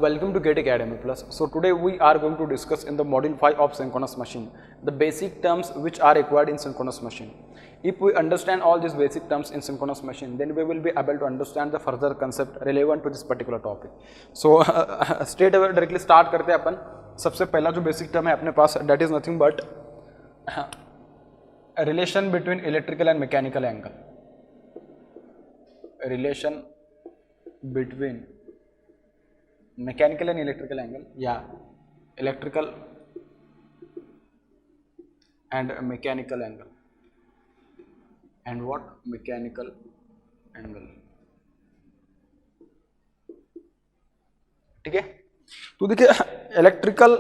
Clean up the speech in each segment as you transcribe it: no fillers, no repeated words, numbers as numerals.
Welcome to Gate Academy Plus. So today we are going to discuss in the module 5 of synchronous machine the basic terms which are required in synchronous machine. If we understand all these basic terms in synchronous machine, then we will be able to understand the further concept relevant to this particular topic. So straight away directly start करते हैं अपन. सबसे पहला जो basic term है अपने पास, that is nothing but relation between electrical and mechanical angle. Relation between mechanical and electrical angle, yeah, electrical and mechanical angle, and what mechanical angle. ठीक है, तो देखिए इलेक्ट्रिकल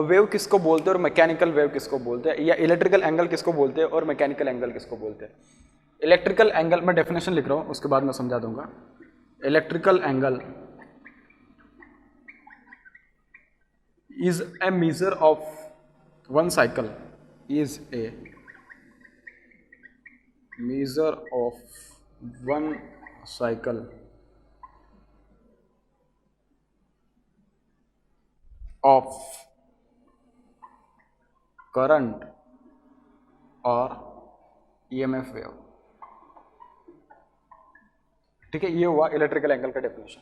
वेव किसको बोलते हैं और मैकेनिकल वेव किसको बोलते हैं, या इलेक्ट्रिकल एंगल किसको बोलते हैं और मैकेनिकल एंगल किसको बोलते हैं. इलेक्ट्रिकल एंगल मैं डेफिनेशन लिख रहा हूँ, उसके बाद मैं समझा दूंगा. Electrical angle is a measure of one cycle, is a measure of one cycle of current or EMF wave. ठीक है, ये हुआ इलेक्ट्रिकल एंगल का डेफिनेशन.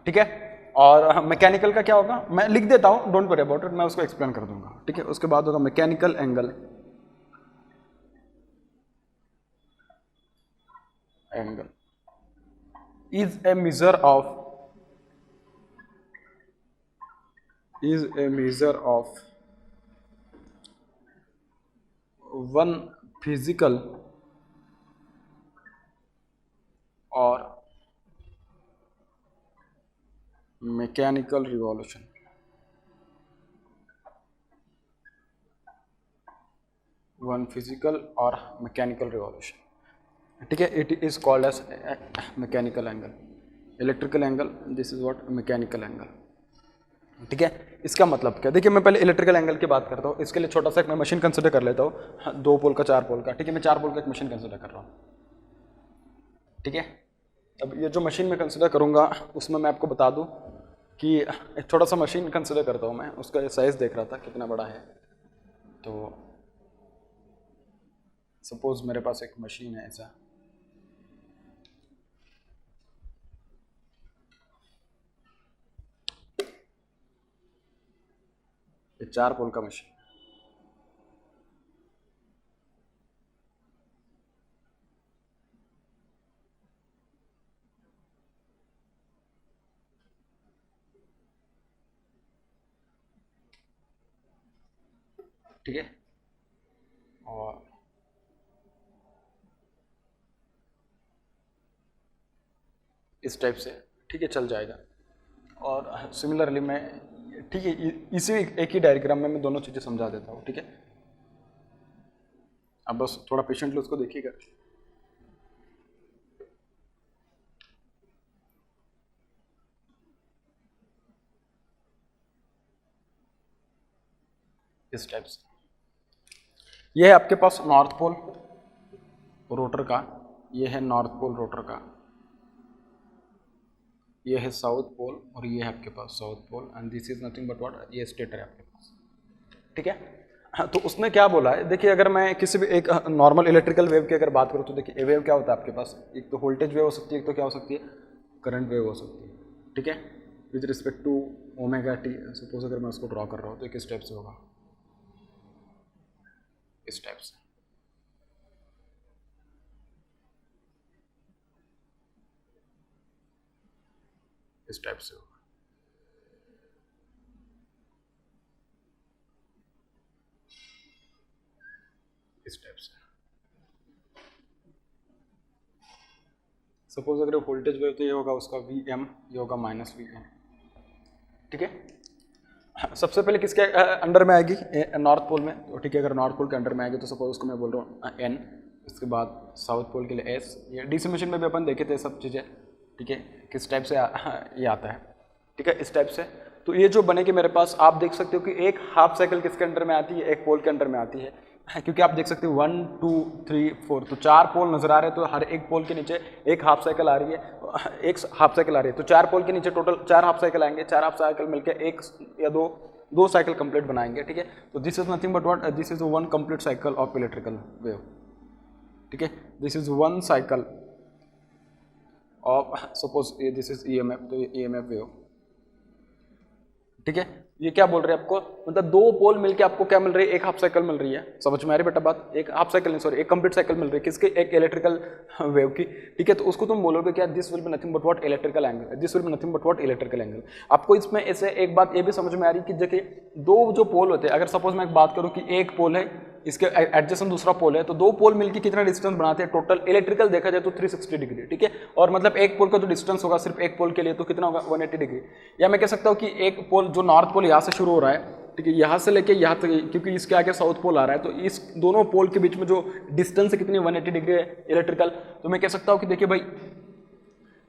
ठीक है, और मैकेनिकल का क्या होगा मैं लिख देता हूं, डोंट वरी अबाउट इट, मैं उसको एक्सप्लेन कर दूंगा. ठीक है, उसके बाद होगा mechanical angle. Angle is a measure of one physical और मैकेनिकल रिवॉल्यूशन. वन फिजिकल और मैकेनिकल रिवॉल्यूशन. ठीक है, it is called as mechanical angle. Electrical angle, this is what mechanical angle. ठीक है, इसका मतलब क्या, देखिए मैं पहले इलेक्ट्रिकल एंगल की बात करता हूँ. इसके लिए छोटा सा एक मैं मशीन कंसिडर कर लेता हूँ, 2 पोल का 4 पोल का. ठीक है, मैं 4 पोल का एक मशीन कंसिडर कर रहा हूँ. ठीक है, अब ये जो मशीन में कंसिडर करूँगा उसमें मैं आपको बता दूँ कि एक छोटा सा मशीन कंसिडर करता हूँ मैं, उसका साइज़ देख रहा था कितना बड़ा है. तो सपोज मेरे पास एक मशीन है ऐसा, ये 4 पोल का मशीन. ठीक है, और इस टाइप से. ठीक है, चल जाएगा. और सिमिलरली मैं, ठीक है, इसी एक ही डायग्राम में मैं दोनों चीज़ें समझा देता हूँ. ठीक है, अब बस थोड़ा पेशेंटली उसको देखिएगा. इस टाइप से ये है आपके पास नॉर्थ पोल रोटर का, ये है नॉर्थ पोल रोटर का, ये है साउथ पोल, और ये है आपके पास south pole, and this is nothing but what, ये स्टेटर है आपके पास. ठीक है, तो उसने क्या बोला है, देखिए अगर मैं किसी भी एक नॉर्मल इलेक्ट्रिकल वेव की अगर बात करूँ तो देखिए ए वेव क्या होता है आपके पास, एक तो वोल्टेज वेव हो सकती है, एक तो क्या हो सकती है, करंट वेव हो सकती है. ठीक है, with respect to omega T. Suppose अगर मैं उसको ड्रॉ कर रहा हूँ तो किस टाइप से होगा, इस टाइप से. इस टाइप से होगा. इस टाइप से. सपोज अगर वोल्टेज वेव तो ये होगा उसका Vm, ये होगा माइनस Vm. ठीक है, सबसे पहले किसके अंडर में आएगी, नॉर्थ पोल में. तो ठीक है, अगर नॉर्थ पोल के अंडर में आएगी तो सपोज उसको मैं बोल रहा हूँ N. इसके बाद साउथ पोल के लिए S. ये डीसी मशीन में भी अपन देखे थे सब चीज़ें. ठीक है, किस टाइप से ये आता है. ठीक है, इस टाइप से. तो ये जो बनेगी मेरे पास, आप देख सकते हो कि एक हाफ साइकिल किसके अंडर में आती है, एक पोल के अंडर में आती है. क्योंकि आप देख सकते हो 1 2 3 4 तो 4 पोल नजर आ रहे हैं, तो हर एक पोल के नीचे एक हाफ साइकिल आ रही है, एक हाफ साइकिल आ रही है, तो 4 पोल के नीचे टोटल 4 हाफ साइकिल आएंगे, 4 हाफ साइकिल मिलकर एक या दो साइकिल कंप्लीट बनाएंगे, ठीक है। तो this is nothing but what, this is one complete cycle of electrical wave, ठीक है। This is one cycle of, suppose this is EMF, तो ईएमएफ वेव, ठीक है। ये क्या बोल रहे हैं आपको, मतलब 2 पोल मिलके आपको क्या मिल रही है, एक हाफ साइकिल मिल रही है, समझ में आ रही बेटा बात, एक हाफ साइकिल नहीं सॉरी एक कंप्लीट साइकिल मिल रही है, किसके, एक इलेक्ट्रिकल वेव की, ठीक है। तो उसको तुम बोलोगे क्या, this will be nothing but what electrical angle, this will be nothing but what electrical angle. आपको इसमें ऐसे एक बात ये भी समझ में आ रही कि देखिए 2 जो पोल होते हैं, अगर सपोज मैं एक बात करूँ कि एक पोल है, इसके एडजेसेंट दूसरा पोल है, तो 2 पोल मिलकर कितना डिस्टेंस बनाते हैं टोटल, इलेक्ट्रिकल देखा जाए तो 360 डिग्री, ठीक है। और मतलब एक पोल का जो डिस्टेंस होगा सिर्फ एक पोल के लिए तो कितना होगा 180 डिग्री। या मैं कह सकता हूँ कि एक पोल जो नॉर्थ पोल यहाँ से शुरू हो रहा है, ठीक है, यहाँ से लेके यहाँ तक, क्योंकि इसके आगे साउथ पोल आ रहा है, तो इस दोनों पोल के बीच में जो डिस्टेंस है कितनी 180 डिग्री है इलेक्ट्रिकल। तो मैं कह सकता हूँ कि देखिए भाई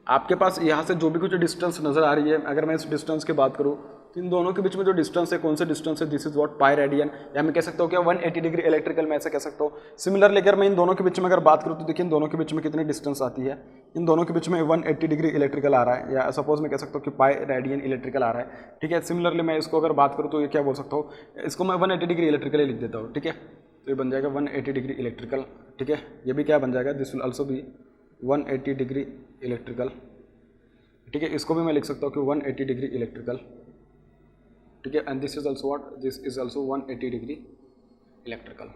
आपके पास यहाँ से जो भी कुछ डिस्टेंस नजर आ रही है, अगर मैं इस डिस्टेंस की बात करूँ तो इन दोनों के बीच में जो डिस्टेंस है, कौन सा डिस्टेंस है, this is what pi radian, या मैं कह सकता हूँ क्या 180 डिग्री इलेक्ट्रिकल, मैं ऐसा कह सकता हूँ। सिमिलरली अगर मैं इन दोनों के बीच में अगर बात करूँ तो देखिए इन दोनों के बीच में कितनी डिस्टेंस आती है, इन दोनों के बीच में 180 डिग्री इलेक्ट्रिकल आ रहा है, या सपोज मैं कह सकता हूँ कि पाई रेडियन इलेक्ट्रिकल आ रहा है, ठीक है। सिमिलरली मैं इसको अगर बात करूँ तो ये क्या बोल सकता हूँ, इसको मैं 180 डिग्री इलेक्ट्रिकल ही लिख देता हूँ, ठीक है। तो ये बन जाएगा 180 डिग्री इलेक्ट्रिकल, ठीक है। ये भी क्या बन जाएगा, दिस विल ऑल्सो भी 180 डिग्री इलेक्ट्रिकल, ठीक है। इसको भी मैं लिख सकता हूँ कि 180 डिग्री इलेक्ट्रिकल, ठीक है। And this is also what, this is also 180 degree electrical,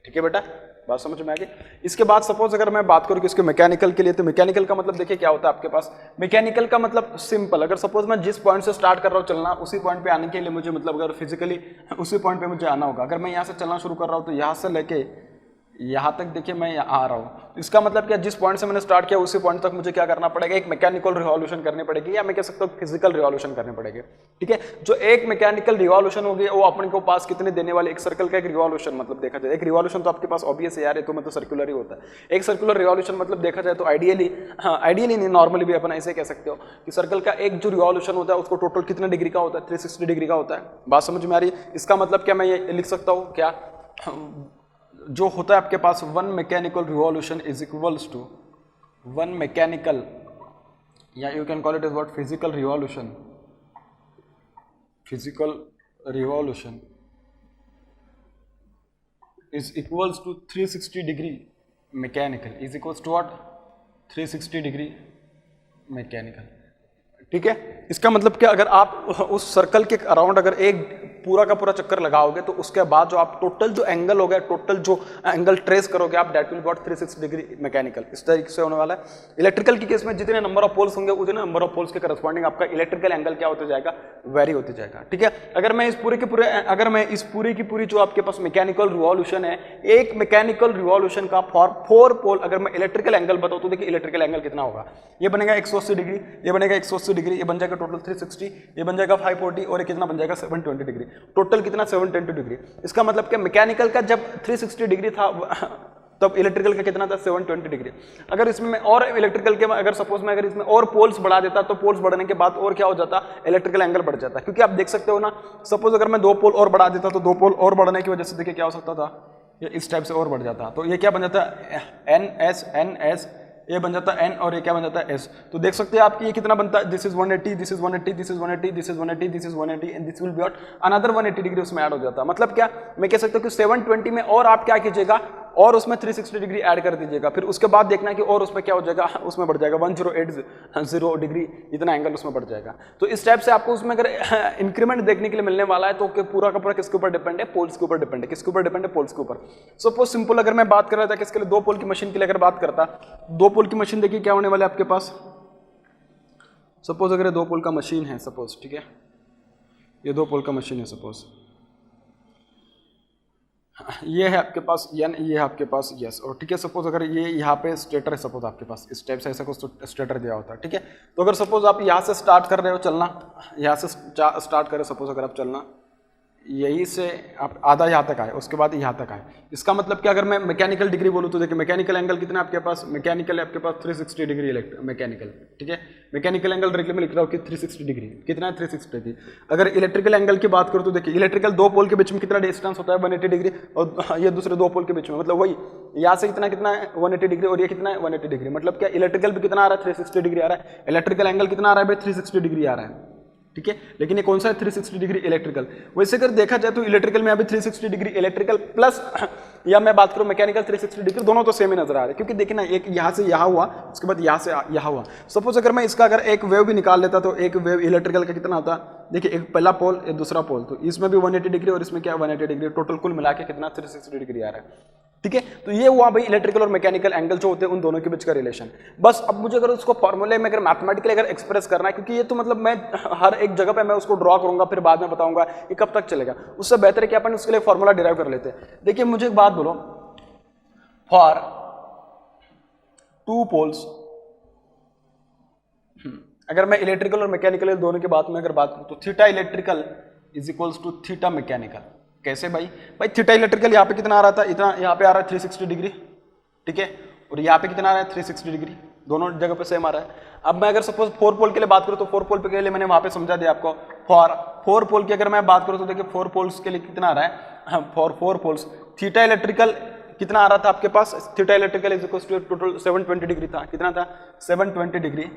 ठीक है बेटा, बात समझ में आ गई। इसके बाद सपोज अगर मैं बात करूँ कि इसके मैकेनिकल के लिए, तो मैकेनिकल का मतलब देखिए क्या होता है आपके पास, मैकेनिकल का मतलब सिंपल, अगर सपोज मैं जिस पॉइंट से स्टार्ट कर रहा हूँ चलना, उसी पॉइंट पे आने के लिए मुझे मतलब अगर फिजिकली उसी पॉइंट पे मुझे आना होगा। अगर मैं यहाँ से चलना शुरू कर रहा हूँ तो यहाँ से लेके यहाँ तक देखिए मैं यहाँ आ रहा हूँ, इसका मतलब क्या, जिस पॉइंट से मैंने स्टार्ट किया उसी पॉइंट तक मुझे क्या करना पड़ेगा, एक मैकेनिकल रिवॉल्यूशन करनी पड़ेगी, या मैं कह सकता हूँ फिजिकल रिवॉल्यूशन करनी पड़ेगी, ठीक है। जो एक मैकेनिकल रिवॉल्यूशन होगी वो अपने को पास कितने देने वाले, एक सर्कल का एक रिवॉल्यूशन मतलब देखा जाए, एक रिवॉल्यूशन तो आपके पास ऑब्वियस है यार, ये तो मतलब सर्कुलर ही होता है। एक सर्कुलर रिवॉल्यूशन मतलब देखा जाए तो आइडियली, हाँ आइडियली नहीं नॉर्मली भी अपन ऐसे कह सकते हो कि सर्कल का एक जो रिवॉल्यूशन होता है उसको टोटल कितने डिग्री का होता है, 360 डिग्री का होता है। बात समझ में आ रही है। इसका मतलब क्या मैं ये लिख सकता हूँ क्या, जो होता है आपके पास 1 mechanical revolution is equals to 1 mechanical, या you can call it as what physical revolution, physical revolution is equals to 360 degree mechanical, is equals to what 360 degree mechanical, ठीक है। इसका मतलब क्या, अगर आप उस सर्कल के अराउंड अगर एक पूरा का पूरा चक्कर लगाओगे तो उसके बाद जो आप टोटल जो एंगल हो गया, टोटल जो एंगल ट्रेस करोगे आप, that will got 360 degree mechanical. इस तरीके से होने वाला है। इलेक्ट्रिकल के केस में जितने नंबर ऑफ पोल्स होंगे उतने नंबर ऑफ पोल्स के करस्पॉन्डिंग आपका इलेक्ट्रिकल एंगल क्या होते जाएगा, वेरी होते जाएगा, ठीक है। अगर मैं इस पूरे की पूरी जो आपके पास मैकेनिकल रिवॉल्यूशन है, एक मैकेनिकल रिवॉल्यूशन का फॉर 4 पोल अगर मैं इलेक्ट्रिकल एंगल बताऊँ तो देखिए इलेक्ट्रिकल एंगल कितना होगा, ये बनेगा 180 डिग्री, ये बनेगा 180 डिग्री, ये बन जाएगा टोटल 360, ये बन जाएगा 540 और ये कितना बन जाएगा 720 डिग्री, टोटल कितना 720 डिग्री। इसका मतलब क्या, मैकेनिकल का जब 360 डिग्री था तब इलेक्ट्रिकल का कितना था 720 डिग्री। अगर इसमें मैं और इलेक्ट्रिकल के अगर सपोज मैं अगर इसमें और पोल्स बढ़ा देता तो पोल्स बढ़ने के बाद और क्या हो जाता, इलेक्ट्रिकल एंगल बढ़ जाता, क्योंकि आप देख सकते हो ना, सपोज अगर मैं 2 पोल और बढ़ा देता तो 2 पोल और बढ़ने की वजह से देखिए क्या हो सकता था, ये इस टाइप से और बढ़ जाता, तो ये क्या बन जाता एन एस, ये बन जाता है n और ये क्या बन जाता है s। तो देख सकते हैं आपकी ये कितना बनता है, this is 180, this is 180, this is 180, this is 180, this is 180 and this will be what another 180 degree उसमें ऐड हो जाता है। मतलब क्या, मैं कह सकता हूँ कि 720 में और आप क्या कीजिएगा, और उसमें 360 डिग्री ऐड कर दीजिएगा, फिर उसके बाद देखना है कि और उसमें क्या हो जाएगा, उसमें बढ़ जाएगा 1080 डिग्री, इतना एंगल उसमें बढ़ जाएगा। तो इस टाइप से आपको उसमें अगर इंक्रीमेंट देखने के लिए मिलने वाला है तो पूरा का पूरा किसके ऊपर डिपेंड है, पोल्स के ऊपर डिपेंड है। किसके ऊपर डिपेंड है, पोल्स के ऊपर। सपोज सिंपल अगर मैं बात कर रहा था किसके लिए, 2 पोल की मशीन के लिए अगर बात करता, 2 पोल की मशीन देखिए क्या होने वाला है आपके पास। सपोज अगर 2 पोल का मशीन है, सपोज, ठीक है, ये 2 पोल का मशीन है, सपोज ये है आपके पास n, ये है आपके पास s, और ठीक है, सपोज अगर ये यहाँ पे स्टेटर है, सपोज आपके पास इस टाइप से ऐसा कुछ स्टेटर दिया होता है, ठीक है। तो अगर सपोज आप यहाँ से स्टार्ट कर रहे हो चलना, यहाँ से स्टार्ट करें, सपोज अगर आप चलना यही से आप आधा यहाँ तक आए, उसके बाद यहाँ तक आए। इसका मतलब कि अगर मैं मैकेनिकल डिग्री बोलूँ तो देखिए मैकेनिकल एंगल कितना है आपके पास, मैकेनिकल है आपके पास 360 डिग्री मैकेनिकल, ठीक है। मैकेनिकल एंगल डायरेक्टली मैं लिख रहा हूँ कि 360 डिग्री, कितना है 360 डिग्री। अगर इलेक्ट्रिकल एंगल की बात करूँ तो देखिए इलेक्ट्रिकल दो पोल के बीच में कितना डिस्टेंस होता है 180 डिग्री, और ये दूसरे दो पोल के बीच में, मतलब वही यहाँ से कितना कितना है 180 डिग्री, और ये कितना है 180 डिग्री। मतलब क्या इलेक्ट्रिकल भी कितना आ रहा है 360 डिग्री आ रहा है, इलेक्ट्रिकल एंगल कितना आ रहा है भाई 360 डिग्री आ रहा है, ठीक है। लेकिन ये कौन सा है 360 डिग्री इलेक्ट्रिकल। वैसे अगर देखा जाए तो इलेक्ट्रिकल में अभी 360 डिग्री इलेक्ट्रिकल प्लस या मैं बात करूं मैकेनिकल 360 डिग्री, दोनों तो सेम ही नजर आ रहे हैं, क्योंकि देखिए ना एक यहाँ से यहाँ हुआ, उसके बाद यहाँ से यहाँ हुआ। सपोज अगर मैं इसका अगर एक वेव भी निकाल लेता तो एक वेव इलेक्ट्रिकल का कितना होता, देखिए एक पहला पोल एक दूसरा पोल, तो इसमें भी 180 डिग्री और इसमें क्या 180 डिग्री, टोटल कुल मिला के कितना 360 डिग्री आ रहा है, ठीक है। तो ये हुआ भाई इलेक्ट्रिकल और मैकेनिकल एंगल जो होते हैं उन दोनों के बीच का रिलेशन। बस अब मुझे अगर उसको फॉर्मूले में अगर मैथमेटिकली अगर एक्सप्रेस करना है, क्योंकि ये तो मतलब मैं हर एक जगह पे मैं उसको ड्रॉ करूंगा फिर बाद में बताऊंगा ये कब तक चलेगा, उससे बेहतर है कि अपन उसके लिए फॉर्मूला डिराइव कर लेते हैं। देखिए मुझे एक बात बोलो, फॉर टू पोल्स, अगर मैं इलेक्ट्रिकल और मैकेनिकल दोनों की बात में अगर बात करूं तो theta electrical is equals to theta mechanical. कैसे भाई, भाई थीटा इलेक्ट्रिकल यहाँ पे कितना आ रहा था, इतना यहाँ पे आ रहा है 360 डिग्री, ठीक है, और यहाँ पे कितना आ रहा है 360 डिग्री, दोनों जगह पे सेम आ रहा है। अब मैं अगर सपोज 4 पोल के लिए बात करूँ तो 4 पोल के लिए मैंने वहां पे समझा दिया आपको, फॉर 4 पोल की अगर मैं बात करूँ तो देखिए 4 पोल्स के लिए कितना आ रहा है, फॉर 4 पोल्स थीटा इलेक्ट्रिकल कितना आ रहा था आपके पास, theta electrical is equal to total 720 degree था, कितना था 720 डिग्री,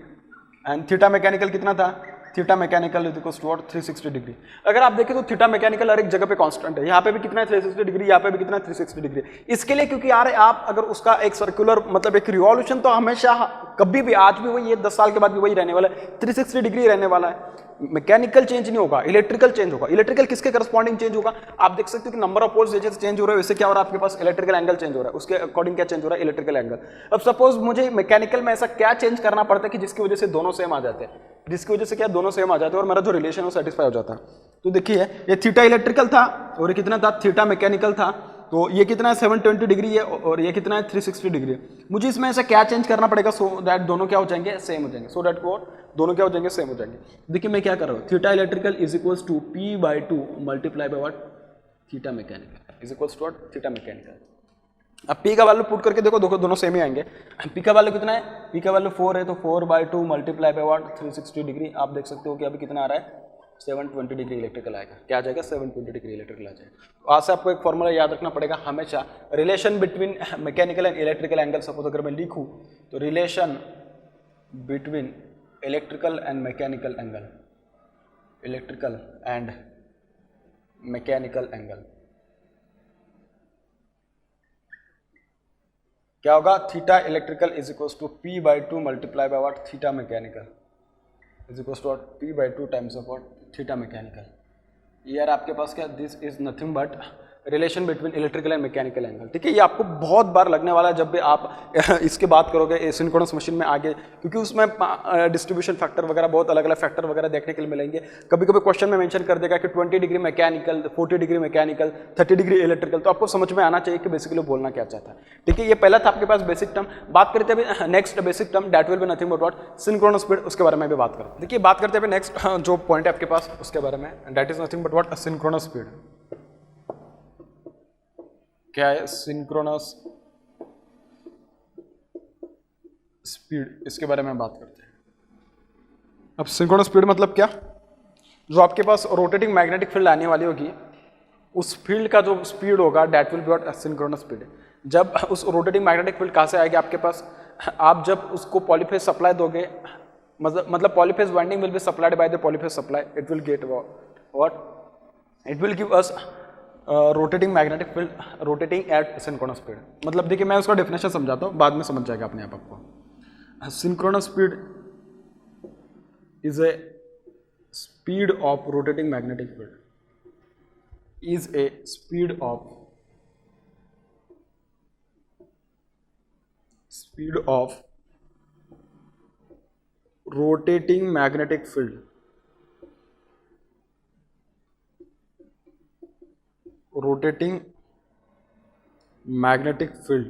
एंड थीटा मैकेनिकल कितना था, theta mechanical is equal to 360 degree. अगर आप देखें तो थीटा मैकेनिकल हर एक जगह पे कांस्टेंट है, यहाँ पे भी कितना है 360 डिग्री, यहाँ पे भी कितना है 360 डिग्री। इसके लिए क्योंकि यार आप अगर उसका एक सर्कुलर मतलब एक रिवॉल्यूशन तो हमेशा कभी भी आज भी वही है, 10 साल के बाद भी वही रहने वाला है, 360 डिग्री रहने वाला है। मैकेनिकल चेंज नहीं होगा, इलेक्ट्रिकल चेंज होगा। इलेक्ट्रिकल किसके करस्पॉन्डिंग चेंज होगा, आप देख सकते हो कि नंबर ऑफ पोल्स जैसे चेंज हो रहा है वैसे क्या हो रहा है आपके पास इलेक्ट्रिकल एंगल चेंज हो रहा है, उसके अकॉर्डिंग क्या चेंज हो रहा है इलेक्ट्रिकल एंगल। अब सपोज मुझे मैकेनिकल में ऐसा क्या चेंज करना पड़ता है कि जिसकी वजह से दोनों सेम आ जाते हैं, जिसकी वजह से क्या दोनों सेम आ जाते हैं और मेरा जो रिलेशन है वो सेटिस्फाई हो जाता है। तो देखिए ये थीटा इलेक्ट्रिकल था और ये कितना था थीटा मैकेनिकल था, तो ये कितना है 720 डिग्री है और ये कितना है 360 डिग्री। मुझे इसमें ऐसा क्या चेंज करना पड़ेगा सो दैट दोनों क्या हो जाएंगे सेम हो जाएंगे, सो दैट वो दोनों क्या हो जाएंगे सेम हो जाएंगे। देखिए मैं क्या कर रहा हूँ, theta electrical is equals to p/2 multiply by what theta mechanical is equals to what theta mechanical. अब p का वैल्यू पुट करके देखो दोनों सेम ही आएंगे। p का वैल्यू कितना है, p का वैल्यू 4 है तो 4/2 मल्टीप्लाई बाय व्हाट 360 डिग्री। आप देख सकते हो कि अभी कितना आ रहा है 720 डिग्री इलेक्ट्रिकल आएगा, क्या आ जाएगा 720 डिग्री इलेक्ट्रिकल आ जाएगा। तो आज से आपको एक फॉर्मूला याद रखना पड़ेगा हमेशा, relation between mechanical and electrical angle. Suppose अगर मैं लिखूं तो relation between electrical and mechanical angle, electrical and mechanical angle क्या होगा, theta electrical is equal to p/2 multiply by what theta mechanical is equal to p/2 times of what theta mechanical. यार आपके पास क्या, this is nothing but relation between electrical and mechanical angle, ठीक है। ये आपको बहुत बार लगने वाला है जब भी आप इसके बात करोगे सिंक्रोनस मशीन में आगे, क्योंकि उसमें डिस्ट्रीब्यूशन फैक्टर वगैरह बहुत अलग अलग फैक्टर वगैरह देखने के लिए मिलेंगे। कभी कभी क्वेश्चन में मेंशन कर देगा कि 20 degree mechanical, 40 degree mechanical, 30 degree electrical, तो आपको समझ में आना चाहिए कि बेसिकली बोलना क्या चाहता है, ठीक है। ये पहला था आपके पास बेसिक टर्म। बात करते हैं अभी next basic term that will be nothing but what synchronous speed, उसके बारे में भी बात करते हैं। देखिए बात करते हैं नेक्स्ट जो पॉइंट है आपके पास उसके बारे में, that is nothing but what synchronous speed. क्या है सिंक्रोनस स्पीड, इसके बारे में बात करते हैं। अब सिंक्रोनस स्पीड मतलब क्या, जो आपके पास रोटेटिंग मैग्नेटिक फील्ड आने वाली होगी उस फील्ड का जो स्पीड होगा that will be what synchronous speed. जब उस रोटेटिंग मैग्नेटिक फील्ड कहाँ से आएगी आपके पास, आप जब उसको पॉलीफेज सप्लाई दोगे, मतलब polyphase winding will be supplied by the polyphase supply, it will get what it will give us rotating magnetic field rotating at synchronous speed. मतलब देखिए मैं उसका डेफिनेशन समझाता हूँ, बाद में समझ जाएगा अपने आप आपको। Synchronous speed is a speed of rotating magnetic field, is A speed of rotating magnetic field, rotating magnetic field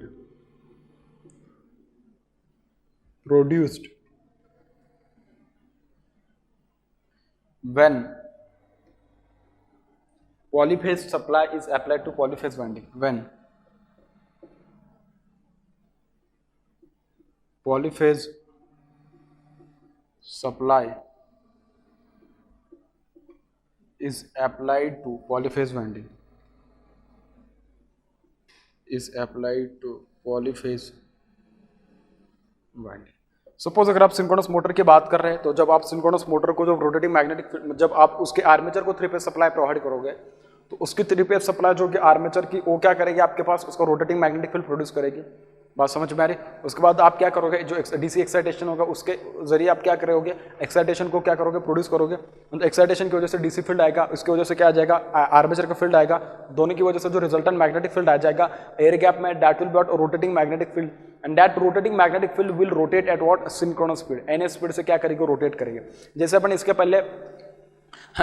produced when polyphase supply is applied to polyphase winding when polyphase supply is applied to polyphase winding is applied to polyphase winding. Suppose अगर आप synchronous motor की बात कर रहे हैं तो जब आप सिंक्रोनस मोटर को जब रोटेटिंग मैग्नेटिक जब आप उसके आर्मेचर को 3 फेज सप्लाई प्रोवाइड करोगे तो उसकी 3 फेज सप्लाई जो कि आर्मेचर की वो क्या करेगी आपके पास उसका रोटेटिंग मैग्नेटिक फील्ड प्रोड्यूस करेगी. बात समझ में आ रही. उसके बाद आप क्या करोगे जो डीसी एक्साइटेशन होगा उसके जरिए आप क्या करोगे एक्साइटेशन को क्या करोगे प्रोड्यूस करोगे. मतलब एक्साइटेशन की वजह से डीसी फील्ड आएगा उसकी वजह से क्या आ जाएगा आर्मेचर का फील्ड आएगा. दोनों की वजह से जो रिजल्टेंट मैग्नेटिक फील्ड आ जाएगा एयर गैप में that will be what rotating magnetic field and that rotating magnetic field will rotate at what synchronous speed NS speed से क्या करेगी रोटेट करेगी. जैसे अपन इसके पहले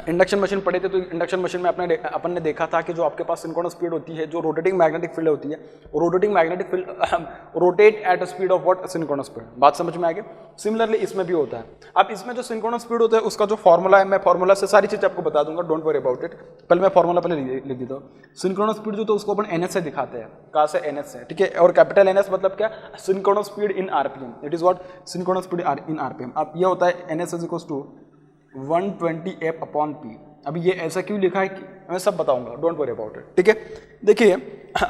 इंडक्शन मशीन पढ़े थे तो इंडक्शन मशीन में अपन ने देखा था कि जो आपके पास सिंक्रोनस स्पीड होती है जो रोटेटिंग मैग्नेटिक फील्ड होती है rotating magnetic field rotate at a speed of what synchronous speed. बात समझ में आ गई. सिमिलरली इसमें भी होता है. अब इसमें जो सिंक्रोनस स्पीड होता है उसका जो फॉर्मूला है मैं फॉर्मूला से सारी चीज़ आपको बता दूंगा डोंट वरी अबाउट इट. पहले मैं फॉर्मूला पहले लिख देता हूँ. सिंक्रोनस स्पीड जो तो उसको अपन एनएस से दिखाते हैं. कहाँ से एनएस से. ठीक है. और कैपिटल एनएस मतलब क्या synchronous speed in RPM. It is what synchronous speed in RPM. अब ये होता है NS is equals to 120 F upon P. अभी ये ऐसा क्यों लिखा है कि मैं सब बताऊंगा डोंट वरी अबाउट इट. ठीक है. देखिए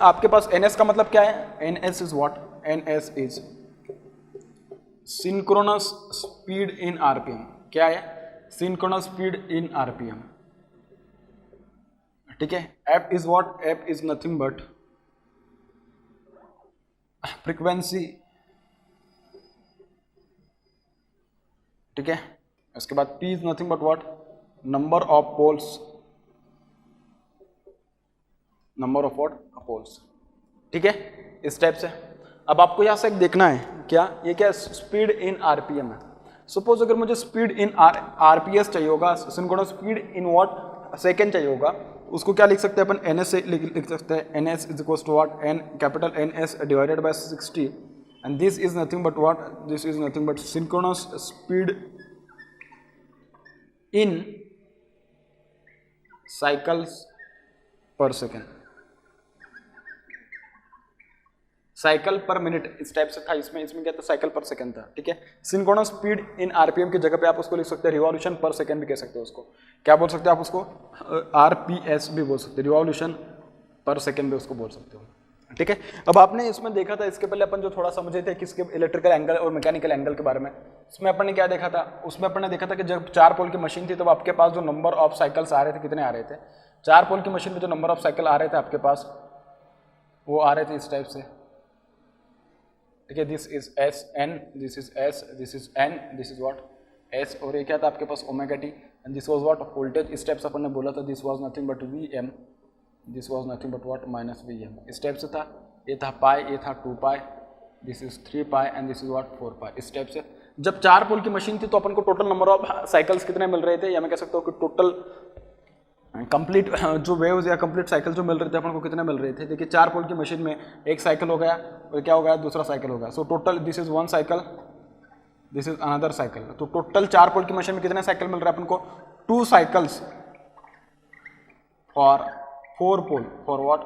आपके पास एनएस का मतलब क्या है. NS is what NS is synchronous speed in RPM. क्या है सिंक्रोनस स्पीड इन आरपीएम. ठीक है. F is what F is nothing but frequency. ठीक है. उसके बाद P is nothing but what number of poles. Number of what poles. ठीक है. इस टाइप से. अब आपको यहां से एक देखना है क्या ये क्या स्पीड इन आरपीएम है. सपोज अगर मुझे स्पीड इन आरपीएस चाहिए होगा synchronous speed in what second चाहिए होगा उसको क्या लिख सकते हैं अपन एनएस से लिख सकते हैं. NS is equals to what N capital NS divided by 60 and this is nothing but what this is nothing but synchronous speed in cycles per second. Cycle per minute इस टाइप से था. इसमें क्या था साइकिल पर सेकंड था. ठीक है. Synchronous speed in RPM की जगह पे आप उसको लिख सकते हैं रिवॉल्यूशन पर सेकंड भी कह सकते हो. उसको क्या बोल सकते हैं आप उसको आरपीएस भी बोल सकते हैं. रिवॉल्यूशन पर सेकंड भी उसको बोल सकते हो. ठीक है. अब आपने इसमें देखा था इसके पहले अपन जो थोड़ा समझे थे किसके इलेक्ट्रिकल एंगल और मैकेनिकल एंगल के बारे में. उसमें अपन ने क्या देखा था उसमें अपन ने देखा था कि जब 4 पोल की मशीन थी तब आपके पास जो नंबर ऑफ साइकिल्स आ रहे थे कितने आ रहे थे. 4 पोल की मशीन में जो नंबर ऑफ साइकिल आ रहे थे आपके पास वो आ रहे थे इस टाइप से. ठीक है. This is S N this is S this is N this is what S और ये क्या था आपके पास omega T and this was what voltage. इस टाइप से अपन ने बोला था this was nothing but V M this was nothing but what minus V M. इस टाइप से था. ये था पाई ये था 2 pi this is 3 pi and this is what 4 पाई. इस टाइप से जब 4 पोल की मशीन थी तो अपन को टोटल नंबर ऑफ साइकिल्स कितने मिल रहे थे या मैं कह सकता हूँ कि टोटल कंप्लीट जो वेव्स या कंप्लीट साइकिल जो मिल रहे थे अपन को कितने मिल रहे थे. देखिए 4 पोल की मशीन में एक साइकिल हो गया और क्या हो गया दूसरा साइकिल हो गया. So total this is 1 cycle this is another cycle. तो टोटल 4 पोल की मशीन में कितने साइकिल मिल रहे हैं अपन को 2 cycles for 4 pole for what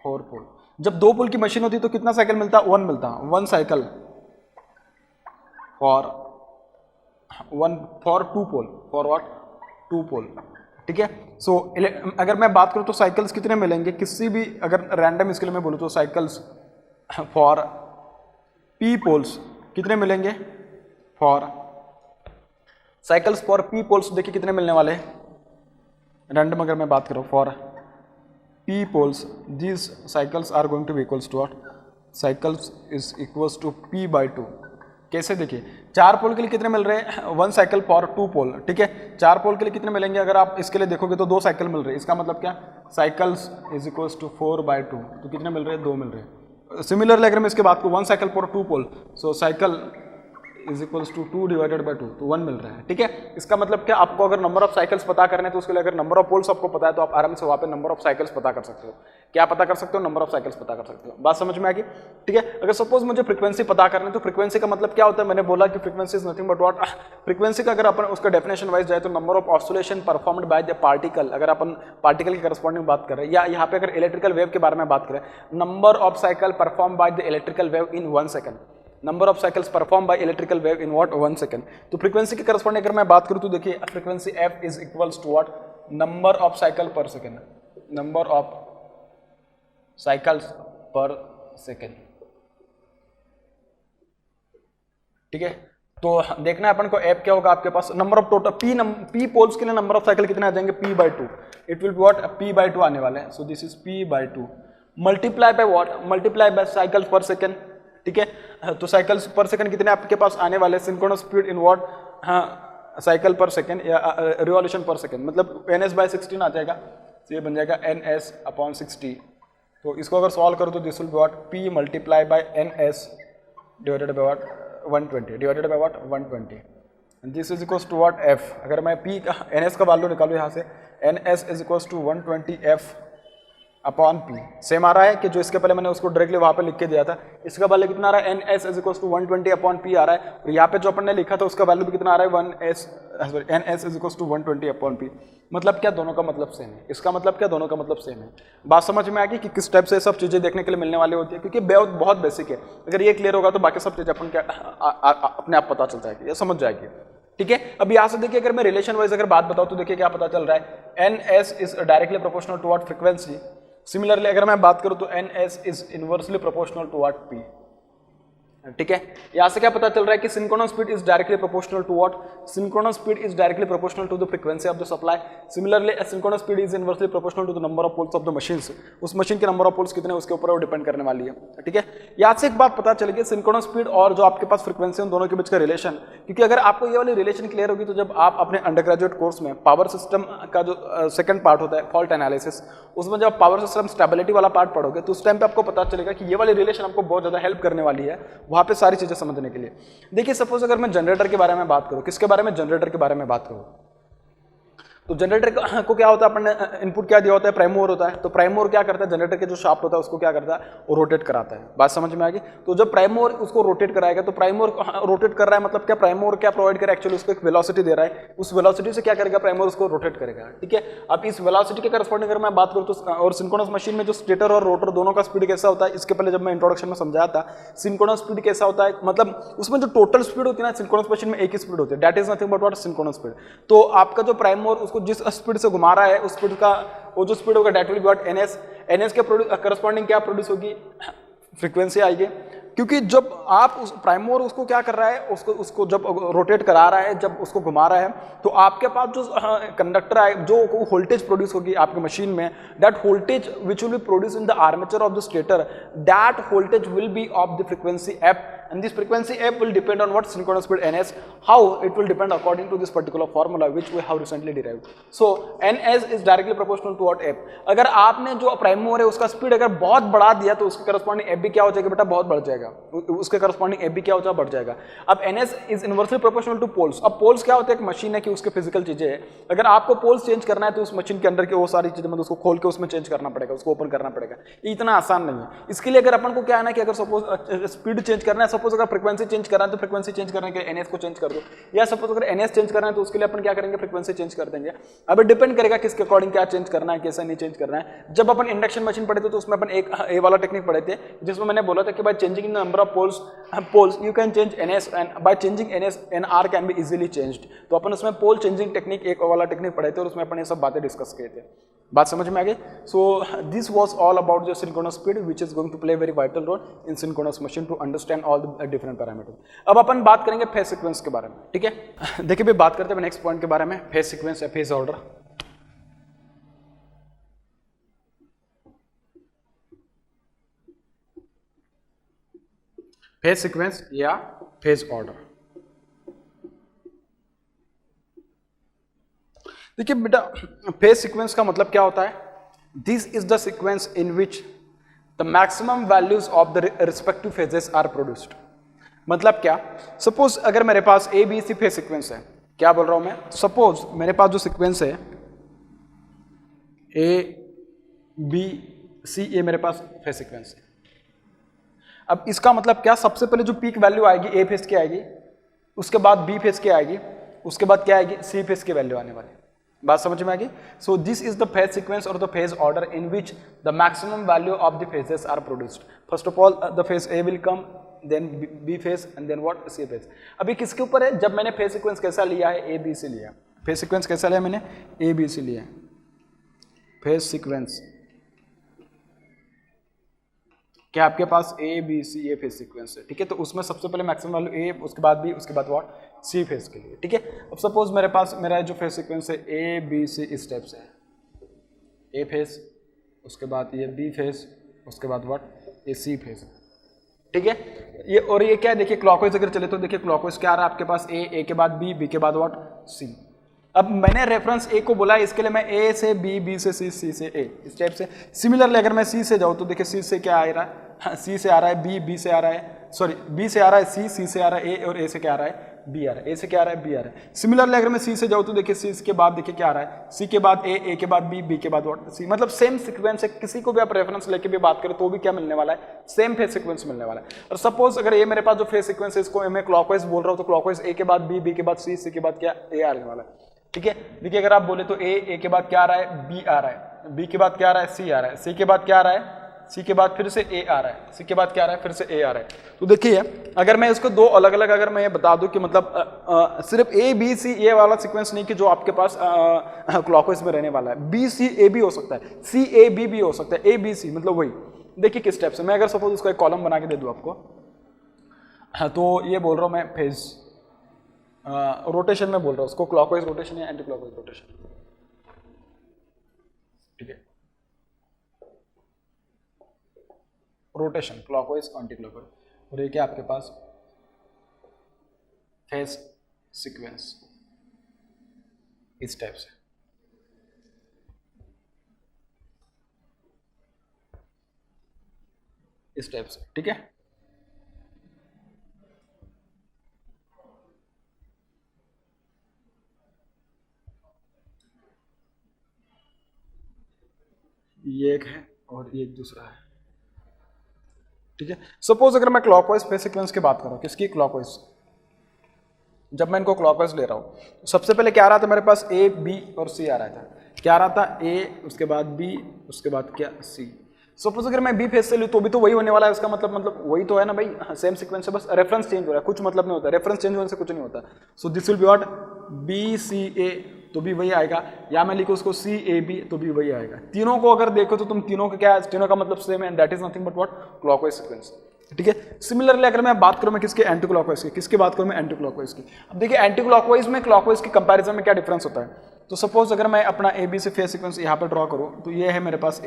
4 pole. जब 2 पोल की मशीन होती तो कितना साइकिल मिलता 1 मिलता 1 cycle for 2 pole for what 2 pole. ठीक है. सो अगर मैं बात करूं तो साइकिल्स कितने मिलेंगे किसी भी अगर रैंडम स्केल में बोलूं तो साइकिल्स फॉर पी पोल्स कितने मिलेंगे for cycles for P poles. देखिए कितने मिलने वाले रैंडम अगर मैं बात करूं for P poles these cycles are going to be equals to what cycles is equals to P by 2. कैसे देखिए 4 पोल के लिए कितने मिल रहे हैं 1 साइकिल फॉर 2 पोल. ठीक है. 4 पोल के लिए कितने मिलेंगे अगर आप इसके लिए देखोगे तो 2 साइकिल मिल रहे हैं. इसका मतलब क्या cycles is equals to 4 by 2. तो कितने मिल रहे हैं 2 मिल रहे हैं. सिमिलरली अगर मैं इसके बात को 1 cycle for 2 pole so cycle is equals to 2 divided by 2, तो 1 मिल रहा है। ठीक है, इसका मतलब क्या, आपको अगर नंबर ऑफ साइकिल्स पता करने हैं तो उसके लिए अगर नंबर ऑफ पोल्स आपको पता है तो आप आराम से वहाँ पे नंबर ऑफ साइकिल्स पता कर सकते हो। क्या पता कर सकते हो? नंबर ऑफ साइकिल्स पता कर सकते हो। बात समझ में आ गई? ठीक है, अगर सपोज मुझे फ्रीक्वेंसी पता करनी है तो फ्रीक्वेंसी का मतलब क्या होता है? मैंने बोला कि frequency is nothing but what, frequency का अगर अपन उसका डेफिनेशन वाइज जाए तो number of oscillation performed by the particle, अगर अपन पार्टिकल के करस्पॉन्डिंग बात कर रहे हैं, या यहाँ पे अगर इलेक्ट्रिकल वेव के बारे में बात करें, number of cycle perform by the electrical wave in 1 second, number of cycles perform by electrical wave in what 1 second. तो फ्रीक्वेंसी के करस्पॉन्डिंग अगर मैं बात करूं तो देखिए frequency f is equals to what, number of cycle per second, number of cycles per second. ठीक है, तो देखना है अपन को f क्या होगा, आपके पास number of total p poles के लिए नंबर ऑफ साइकिल कितने आ जाएंगे, p/2, it will be what, p/2 आने वाले हैं। सो this is p/2 multiply by what, multiply by cycles per second. ठीक है, तो साइकिल्स पर सेकंड कितने आपके पास आने वाले, सिंक्रोनस स्पीड इन व्हाट, हाँ साइकिल पर सेकंड या रिवॉल्यूशन पर सेकंड, मतलब ns/16 आ जाएगा, तो ये बन जाएगा ns/60। तो इसको अगर सॉल्व करो तो this will be what, p multiply by ns divided by what 120, divided by what 120, this is equals to what f। अगर मैं p का ns का वैल्यू निकालूं यहाँ से, ns is equals to 120f upon पी, सेम आ रहा है कि जो इसके पहले मैंने उसको डायरेक्टली वहाँ पे लिख के दिया था। इसका वैल्यू कितना आ रहा है, ns is equals to 120 upon P आ रहा है, और यहाँ पे जो अपन ने लिखा था उसका वैल्यू भी कितना आ रहा है, ns is equals to 120 upon P. मतलब क्या, दोनों का मतलब सेम है। इसका मतलब क्या, दोनों का मतलब सेम है। बात समझ में आ गई कि किस टाइप से सब चीज़ें देखने के लिए मिलने वाली होती है, क्योंकि बहुत बेसिक है। अगर ये क्लियर होगा तो बाकी सब चीज़ें अपन क्या अपने आप पता चल जाएगी, ये समझ जाएगी। ठीक है, अब यहाँ से देखिए अगर मैं रिलेशन वाइज अगर बात बताऊँ तो देखिए क्या पता चल रहा है, ns is directly proportional to what, frequency. Similarly अगर मैं बात करूं तो ns is inversely proportional to what, p। ठीक है, यहां से क्या पता चल रहा है कि synchronous speed is directly proportional to what, synchronous speed is directly proportional to the frequency of the supply. Similarly synchronous speed is inversely proportional to the number of poles of the machines, उस machine के number of poles कितने उसके ऊपर वो depend करने वाली है। ठीक है, यहां से एक बात पता चल गई, सिंक्रोनस स्पीड और जो आपके पास फ्रीक्वेंसी उन दोनों के बीच का रिलेशन, क्योंकि अगर आपको ये वाली रिलेशन क्लियर होगी तो जब आप अपने अंडर ग्रेजुएट कोर्स में पावर सिस्टम का जो सेकंड पार्ट होता है फॉल्ट एनालिसिस, उसमें जब पावर सिस्टम स्टेबिलिटी वाला पार्ट पढ़ोगे तो उस टाइम पे आपको पता चलेगा कि ये वाली रिलेशन आपको बहुत ज्यादा हेल्प करने वाली है वहां पे सारी चीजें समझने के लिए। देखिए सपोज अगर मैं जनरेटर के बारे में बात करूं, किसके बारे में, जनरेटर के बारे में बात करूं, तो जनरेटर को क्या होता है, अपन ने इनपुट क्या दिया होता है, प्राइम मूवर होता है। तो प्राइम मूवर क्या करता है, जनरेटर के जो शाफ्ट होता है उसको क्या करता है, वो रोटेट कराता है। बात समझ में आ गई? तो जब प्राइम मूवर उसको रोटेट कराएगा तो प्राइम मूवर रोटेट कर रहा है, मतलब क्या, प्राइम मूवर क्या प्रोवाइड करे, एक्चुअली उसको एक वेलोसिटी दे रहा है, उस वेलोसिटी से क्या करेगा, प्राइम मूवर उसको रोटेट करेगा। ठीक है, अब इस वेलोसिटी के करस्पॉन्डिंग अगर मैं बात करूँ तो, और सिंक्रोनस मशीन में जो स्टेटर और रोटर दोनों का स्पीड कैसा होता है, इसके पहले जब मैं इंट्रोडक्शन में समझाया था, सिंक्रोनस स्पीड कैसा होता है, मतलब उसमें जो टोटल स्पीड होती है ना, सिंक्रोनस मशीन में एक ही स्पीड होती है, that is nothing but what, synchronous speed. तो आपका जो प्राइम मूवर उसको जिस स्पीड से घुमा रहा है उस स्पीड का वो जो स्पीड होगा that will be what, ns के करस्पॉन्डिंग क्या प्रोड्यूस होगी, फ्रीक्वेंसी आएगी। क्योंकि जब आप उस प्राइम मूवर उसको क्या कर रहा है, उसको जब रोटेट करा रहा है, जब उसको घुमा रहा है, तो आपके पास जो कंडक्टर है, जो वोल्टेज प्रोड्यूस होगी आपकी मशीन में, that voltage which will B produce in the armature of the stator, that voltage will be of the frequency f, and this frequency f will depend on what, synchronous speed ns. How it will depend according to this particular formula which we have recently derived. So ns is directly proportional to what, f. अगर आपने जो prime mover है उसका speed अगर बहुत बढ़ा दिया तो उसके करस्पॉन्डिंग f भी क्या हो जाएगा बेटा, बहुत बढ़ जाएगा, उसके करस्पॉन्डिंग f भी क्या हो जाएगा, बढ़ जाएगा। अब ns is inversely proportional to poles। अब पोल्स क्या होता है, एक मशीन है कि उसके फिजिकल चीजें है, अगर आपको पोल्स चेंज करना है तो उस मशीन के अंदर के वो सारी चीजें मतलब उसको खोल के उसमें चेंज करना पड़ेगा, उसको ओपन करना पड़ेगा, ये इतना आसान नहीं है। इसके लिए अगर अपन को क्या है ना कि अगर सपोज स्पीड चेंज करना है, सपोज अगर फ्रीक्वेंसी चेंज करना है तो फ्रीक्वेंसी चेंज करने के लिए ns को चेंज कर दो, या सपोज अगर ns चेंज करना है तो उसके लिए अपन क्या करेंगे, फ्रीक्वेंसी चेंज कर देंगे। अब डिपेंड करेगा किसके अकॉर्डिंग क्या चेंज करना है, कैसा नहीं चेंज करना है। जब अपन इंडक्शन मशीन पढ़े थे तो उसमें अपन एक ए वाला टेक्निक पढ़े थे जिसमें मैंने बोला था कि by changing the number of poles you can change ns, and by changing ns nr can be easily changed. तो अपन उसमें पोल चेंजिंग टेक्निक एक वाला टेक्निक पढ़े थे और उसमें अपन ये सब बातें डिस्कस किए थे। बात समझ में आ गई? So this was all about the synchronous speed which is going to play very vital role in synchronous machine to understand all the different parameters. अब अपन बात करेंगे फेज सीक्वेंस के बारे में। ठीक है, देखिए भाई बात करते हैं नेक्स्ट पॉइंट के बारे में, फेज सीक्वेंस या फेज ऑर्डर। फेज सीक्वेंस या फेज ऑर्डर। देखिए बेटा फेज सीक्वेंस का मतलब क्या होता है, this is the sequence in which the maximum values of the respective phases are produced. मतलब क्या, सपोज अगर मेरे पास A B C phase sequence है, क्या बोल रहा हूं मैं, सपोज मेरे पास जो सीक्वेंस है ए बी सी, ये मेरे पास फेज सीक्वेंस है। अब इसका मतलब क्या, सबसे पहले जो पीक वैल्यू आएगी ए फेज की आएगी, उसके बाद बी फेज की आएगी, उसके बाद क्या आएगी, सी फेज की वैल्यू आने वाली। बात समझ में आ गई। So this is the phase sequence और the phase order in which the maximum value of the phases are produced. First of all the phase A will come, then B phase and then what, C phase. अभी किसके ऊपर है, जब मैंने phase sequence कैसा लिया है, ए B सी लिया। फेज सीक्वेंस कैसा लिया मैंने, ए बी सी लिया। फेज सीक्वेंस क्या आपके पास ए बी सी ये फेज सीक्वेंस है, ठीक है। तो उसमें सबसे पहले मैक्सिमम वैल्यू ए, उसके बाद बी, उसके बाद व्हाट, सी फेज के लिए, ठीक है। अब सपोज मेरे पास मेरा जो फेज सीक्वेंस है ए बी सी इस टाइप से है, ए फेज, उसके बाद ये बी फेज, उसके बाद व्हाट, ये सी फेज, ठीक है। ये और ये क्या है, देखिए क्लॉकवाइज अगर चले तो देखिए क्लॉकवाइज क्या आ रहा है आपके पास, ए के बाद बी के बाद व्हाट, सी। अब मैंने रेफरेंस ए को बोला, इसके लिए मैं ए से बी, बी से सी से ए, इस टाइप से। सिमिलरली अगर मैं सी से जाऊँ तो देखिए सी से क्या आ रहा है, सी से आ रहा है बी से आ रहा है, सॉरी बी से आ रहा है सी से आ रहा है ए, और ए से क्या आ रहा है, बी आ रहा है, ए से क्या आ रहा है, बी आ रहा है। सिमिलरली अगर मैं सी से जाऊँ तो देखिए सी के बाद देखिए क्या आ रहा है, सी के बाद ए के बाद बी के बाद व्हाट, सी। मतलब सेम सीक्वेंस है, किसी को भी आप रेफरेंस लेके भी बात करें तो भी क्या मिलने वाला है, सेम फेज सीक्वेंस मिलने वाला है। और सपोज अगर ये मेरे पास जो फेज सीक्वेंस है इसको मैं क्लॉकवाइज बोल रहा हूँ, तो क्लॉकवाइज ए के बाद बी के बाद सी के बाद क्या, ए आने वाला है, ठीक है। देखिए अगर आप बोले तो ए के बाद क्या आ रहा है, बी आ रहा है, बी के बाद क्या आ रहा है, सी आ रहा है, सी के बाद क्या आ रहा है, सी के बाद फिर से ए आ रहा है, सी के बाद क्या आ रहा है, फिर से ए आ रहा है। तो देखिए अगर मैं इसको दो अलग अलग अगर मैं ये बता दूं कि मतलब सिर्फ ए बी सी ये वाला सीक्वेंस नहीं कि जो आपके पास क्लॉकवाइज में रहने वाला है, बी सी ए भी हो सकता है, सी ए बी भी हो सकता है, ए बी सी, मतलब वही। देखिए किस टाइप से, मैं अगर सपोज उसका एक कॉलम बना के दे दूं आपको, तो ये बोल रहा हूं मैं फेज रोटेशन में बोल रहा हूं उसको, क्लॉकवाइज रोटेशन या एंटी क्लॉकवाइज रोटेशन, ठीक है। रोटेशन क्लॉकवाइज एंटी क्लॉकवाइज, और ये क्या आपके पास फेज सीक्वेंस इस टाइप से, इस टाइप से, ठीक है। ये एक है और ये एक दूसरा है, ठीक है। सपोज अगर मैं क्लॉकवाइज फेज सीक्वेंस की बात करूं, किसकी, क्लॉकवाइज, जब मैं इनको क्लॉकवाइज ले रहा हूं, सबसे पहले क्या आ रहा था मेरे पास, ए बी और सी आ रहा था, क्या आ रहा था, ए, उसके बाद बी, उसके बाद क्या, सी। सपोज अगर मैं बी फेज से लूँ तो भी तो वही होने वाला है, उसका मतलब वही तो है ना भाई, सेम सीक्वेंस है, बस रेफरेंस चेंज हो रहा है, कुछ मतलब नहीं होता, रेफरेंस चेंज होने से कुछ नहीं होता। So this will be what, B C A, तो भी वही आएगा, या मैं लिखूँ उसको सी ए बी, तो भी वही आएगा। तीनों को अगर देखो तो तुम तीनों का क्या, तीनों का मतलब सेम है, that is nothing but what, clockwise sequence, ठीक है। सिमिलरली अगर मैं बात करूं मैं किसके, एंटी क्लॉकवाइज की, किसकी बात करूं मैं, एंटी क्लॉकवाइज की। अब देखिए एंटी क्लॉकवाइज में क्लॉकवाइज के कंपैरिजन में क्या डिफरेंस होता है। तो सपोज अगर मैं अपना ए बी से फेज सीक्वेंस यहाँ पे ड्रॉ करूं, तो ये है मेरे पास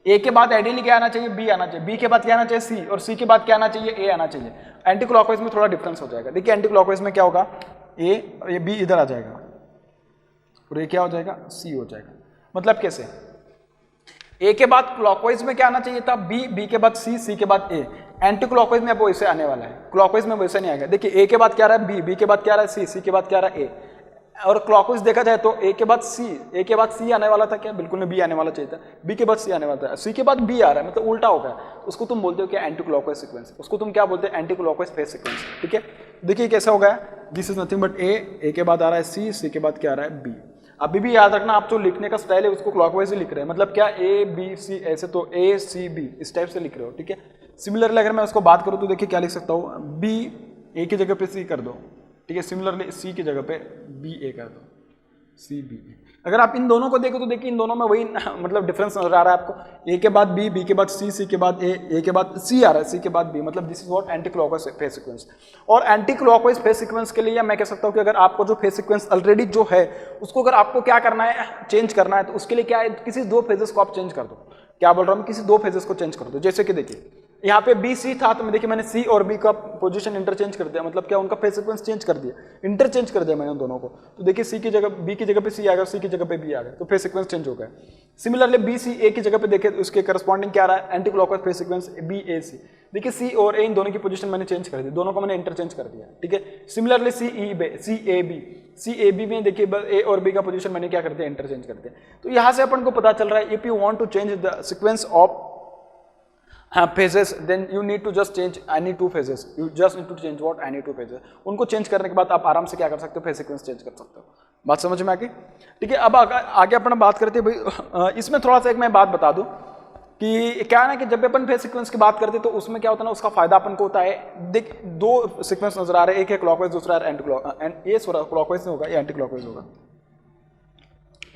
ए के बाद आइडियली क्या आना चाहिए, बी आना चाहिए, बी के बाद क्या आना चाहिए, सी, और सी के बाद क्या आना चाहिए, ए आना चाहिए। एंटी क्लॉकवाइज में थोड़ा डिफरेंस हो जाएगा। देखिए एंटी क्लॉकवाइज में क्या होगा, ए और ये बी इधर आ जाएगा और ये क्या हो जाएगा, सी हो जाएगा। मतलब कैसे, ए के बाद क्लॉकवाइज में क्या आना चाहिए था, बी के बाद सी के बाद ए। एंटी क्लॉकवाइज में अब वैसे आने वाला है, क्लॉकवाइज में वैसे नहीं आएगा। देखिए ए के बाद क्या आ रहा है, बी के बाद क्या आ रहा है, सी के बाद क्या आ रहा है, ए। और क्लॉकवाइज देखा जाए तो ए के बाद सी आने वाला था क्या, बिल्कुल नहीं, बी आने वाला चाहिए था, बी के बाद सी आने वाला था, सी के बाद बी आ रहा है, मतलब उल्टा हो गया। उसको तुम बोलते हो क्या, एंटी क्लॉकवाइज सीक्वेंस, उसको तुम क्या बोलते हैं, एंटी क्लॉकवाइज फेज सीक्वेंस, ठीक है। देखिए कैसा हो गया, दिस इज नथिंग बट ए के बाद आ रहा है सी के बाद क्या आ रहा है, बी। अभी भी याद रखना, आप जो लिखने का स्टाइल है उसको क्लॉकवाइज ही लिख रहे हैं, मतलब क्या, ए बी सी ऐसे, तो ए सी बी इस टाइप से लिख रहे हो, ठीक है। सिमिलरली अगर मैं उसको बात करूँ तो देखिए क्या लिख सकता हूँ, बी ए की जगह पे सी कर दो, ठीक है। सिमिलरली सी की जगह पे बी ए कर दो, सी बी। अगर आप इन दोनों को देखो तो देखिए इन दोनों में वही मतलब डिफरेंस नजर आ रहा है आपको, ए के बाद बी के बाद सी के बाद ए के बाद सी आ रहा है, सी के बाद बी, मतलब this is what anti clockwise phase sequence. और एंटी क्लॉकवाइज फेज सीक्वेंस के लिए मैं कह सकता हूं कि अगर आपको जो फेज सीक्वेंस ऑलरेडी जो है उसको अगर आपको क्या करना है, चेंज करना है, तो उसके लिए क्या है, किसी दो फेजेस को आप चेंज कर दो। क्या बोल रहा हूं, किसी दो फेजेस को चेंज कर दो। जैसे कि देखिए यहाँ पे बी सी था, तो देखिए मैंने सी और बी का पोजीशन इंटरचेंज कर दिया, मतलब क्या, उनका फेज सीक्वेंस चेंज कर दिया, इंटरचेंज कर दिया मैंने दोनों को। तो देखिए सी की जगह बी की जगह पे सी आ गया, सी की जगह पे बी आ गया, तो फेज सीक्वेंस चेंज हो गया। सिमिलरली बी सी ए की जगह पे देखे तो उसके करस्पॉन्डिंग क्या आ रहा है, anti clockwise phase sequence B A C. देखिए सी और ए इन दोनों की पोजीशन मैंने चेंज कर दी, दोनों को मैंने इंटरचेंज कर दिया, ठीक है। सिमिलरली सी ए बी में देखिए ए और बी का पोजीशन मैंने क्या कर दिया, इंटरचेंज कर दिया। तो यहां से अपन को पता चल रहा है if you want to change the sequence of phases, then you need to just change any two phases, you just need to change what, any two phases। उनको चेंज करने के बाद आप आराम से क्या कर सकते हो, फेज सीक्वेंस चेंज कर सकते हो। बात समझ में आ गई, ठीक है। अब आगे अपन बात करते हैं भाई, इसमें थोड़ा सा एक मैं बात बता दूं कि क्या है ना कि जब अपन फेज सीक्वेंस की बात करते हैं तो उसमें क्या होता है ना, उसका फायदा अपन को होता है, देख दो सीक्वेंस नजर आ रहे हैं, एक है क्लॉकवाइज दूसरा है एंटी क्लॉक, ये क्लॉकवाइज होगा, ये एंटी क्लॉकवाइज होगा,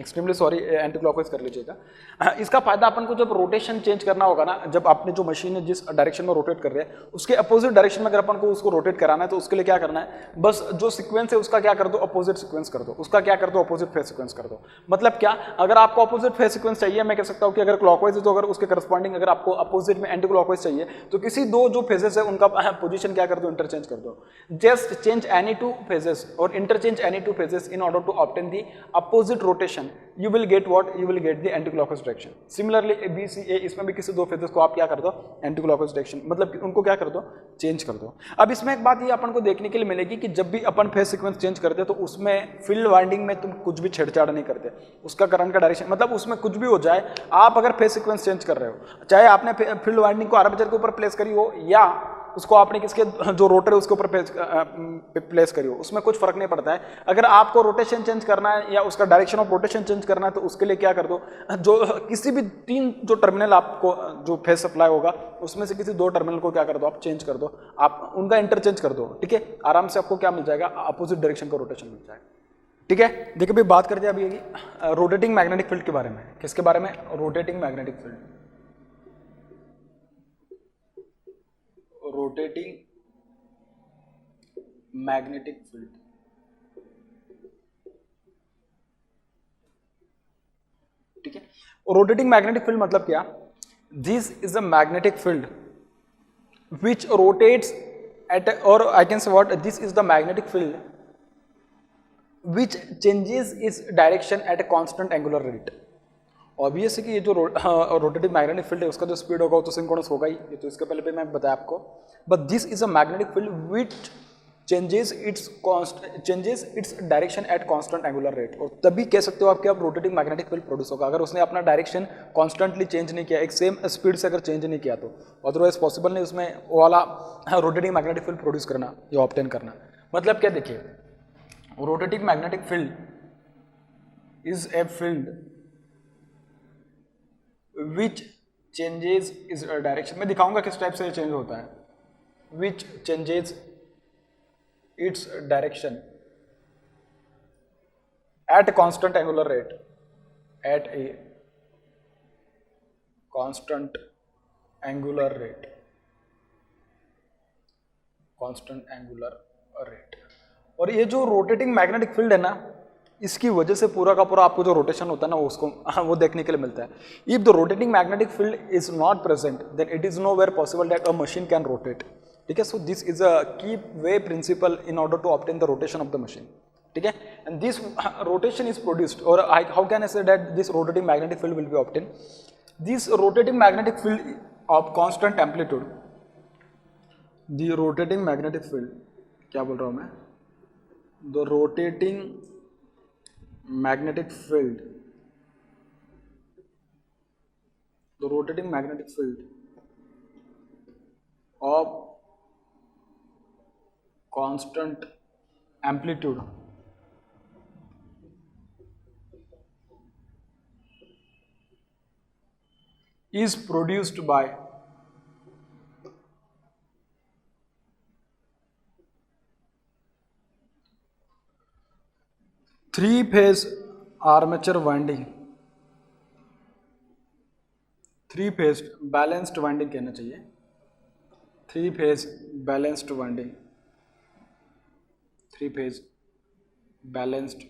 एक्सट्रीमली सॉरी, एंटी क्लॉकवाइज कर लीजिएगा। इसका फायदा अपन को जब रोटेशन चेंज करना होगा ना, जब आपने जो मशीन है जिस डायरेक्शन में रोटेट कर रहे हैं उसके अपोजिट डायरेक्शन में अगर अपन को उसको रोटेट कराना है तो उसके लिए क्या करना है, बस जो सीक्वेंस है उसका क्या कर दो, अपोजिट सीक्वेंस कर दो, उसका क्या कर दो, अपोजिट फेज सीक्वेंस कर दो। मतलब क्या, अगर आपको अपोजिट फेज सीक्वेंस चाहिए, मैं कह सकता हूं कि अगर क्लॉकवाइज है तो अगर उसके करस्पॉन्डिंग अगर आपको अपोजिट में एंटी क्लॉकवाइज चाहिए तो किसी दो जो फेजेस है उनका पोजीशन क्या कर दो, इंटरचेंज कर दो। Just change any two phases और interchange any two phases in order to obtain the opposite rotation, you will get what, you will get the anti-clockwise direction। Similarly B C A, इसमें भी किसी दो phases को आप क्या कर दो, anti-clockwise direction, मतलब कि उनको क्या कर दो, चेंज कर दो। अब इसमें एक बात ये अपन को देखने के लिए मिलेगी कि जब भी अपन फेज सीक्वेंस चेंज करते हैं तो उसमें फील्ड वाइंडिंग में तुम कुछ भी छेड़छाड़ नहीं करते, उसका करंट का डायरेक्शन, मतलब उसमें कुछ भी हो जाए, आप अगर फेज सीक्वेंस चेंज कर रहे हो, चाहे आपने फील्ड वाइंडिंग को आर्मेचर के ऊपर प्लेस करी हो या उसको आपने किसके जो रोटर है उसके ऊपर प्लेस करी हो, उसमें कुछ फर्क नहीं पड़ता है। अगर आपको रोटेशन चेंज करना है या उसका डायरेक्शन ऑफ रोटेशन चेंज करना है तो उसके लिए क्या कर दो, जो किसी भी तीन जो टर्मिनल आपको जो फेज सप्लाई होगा उसमें से किसी दो टर्मिनल को क्या कर दो, आप चेंज कर दो, आप उनका इंटरचेंज कर दो, ठीक है। आराम से आपको क्या मिल जाएगा, अपोजिट डायरेक्शन का रोटेशन मिल जाएगा, ठीक है। देखिए भाई बात करते हैं अभी रोटेटिंग मैग्नेटिक फील्ड के बारे में। किसके बारे में, rotating magnetic field, rotating magnetic field, ठीक है। रोटेटिंग मैग्नेटिक फील्ड मतलब क्या, this is a magnetic field which rotates at, और I can say what, this is the magnetic field which changes its direction at a constant angular rate. Obvious है कि ये जो rotating magnetic field है उसका जो स्पीड होगा वो तो सिंक्रोनस होगा ही, ये तो इसके पहले भी मैं बताया आपको। But this is a magnetic field which changes its direction at constant angular rate, और तभी कह सकते हो आप कि अब रोटेटिंग मैग्नेटिक फील्ड प्रोड्यूस होगा अगर उसने अपना डायरेक्शन कॉन्स्टेंटली चेंज नहीं किया, एक सेम स्पीड से अगर चेंज नहीं किया तो अदरवाइज पॉसिबल नहीं उसमें वो वाला रोटेटिंग मैग्नेटिक फील्ड प्रोड्यूस करना या ऑब्टेन करना। मतलब क्या, देखिए rotating magnetic field is a field which changes is direction, मैं दिखाऊंगा किस टाइप से चेंज होता है, which changes its direction at constant angular rate, at a constant angular rate, constant angular rate. और ये जो रोटेटिंग मैग्नेटिक फील्ड है ना, इसकी वजह से पूरा का पूरा आपको जो रोटेशन होता है ना उसको वो देखने के लिए मिलता है। If the rotating magnetic field is not present then it is nowhere possible that a machine can rotate, ठीक है। So this is a key way principle in order to obtain the rotation of the machine, ठीक है। And this rotation is produced, और how can I say that this rotating magnetic field will be obtain, this rotating magnetic field of constant amplitude, the rotating magnetic field, क्या बोल रहा हूं मैं, the rotating magnetic field, the rotating magnetic field of constant amplitude is produced by three phase armature winding, three phase balanced winding कहना चाहिए, three phase balanced winding, three phase balanced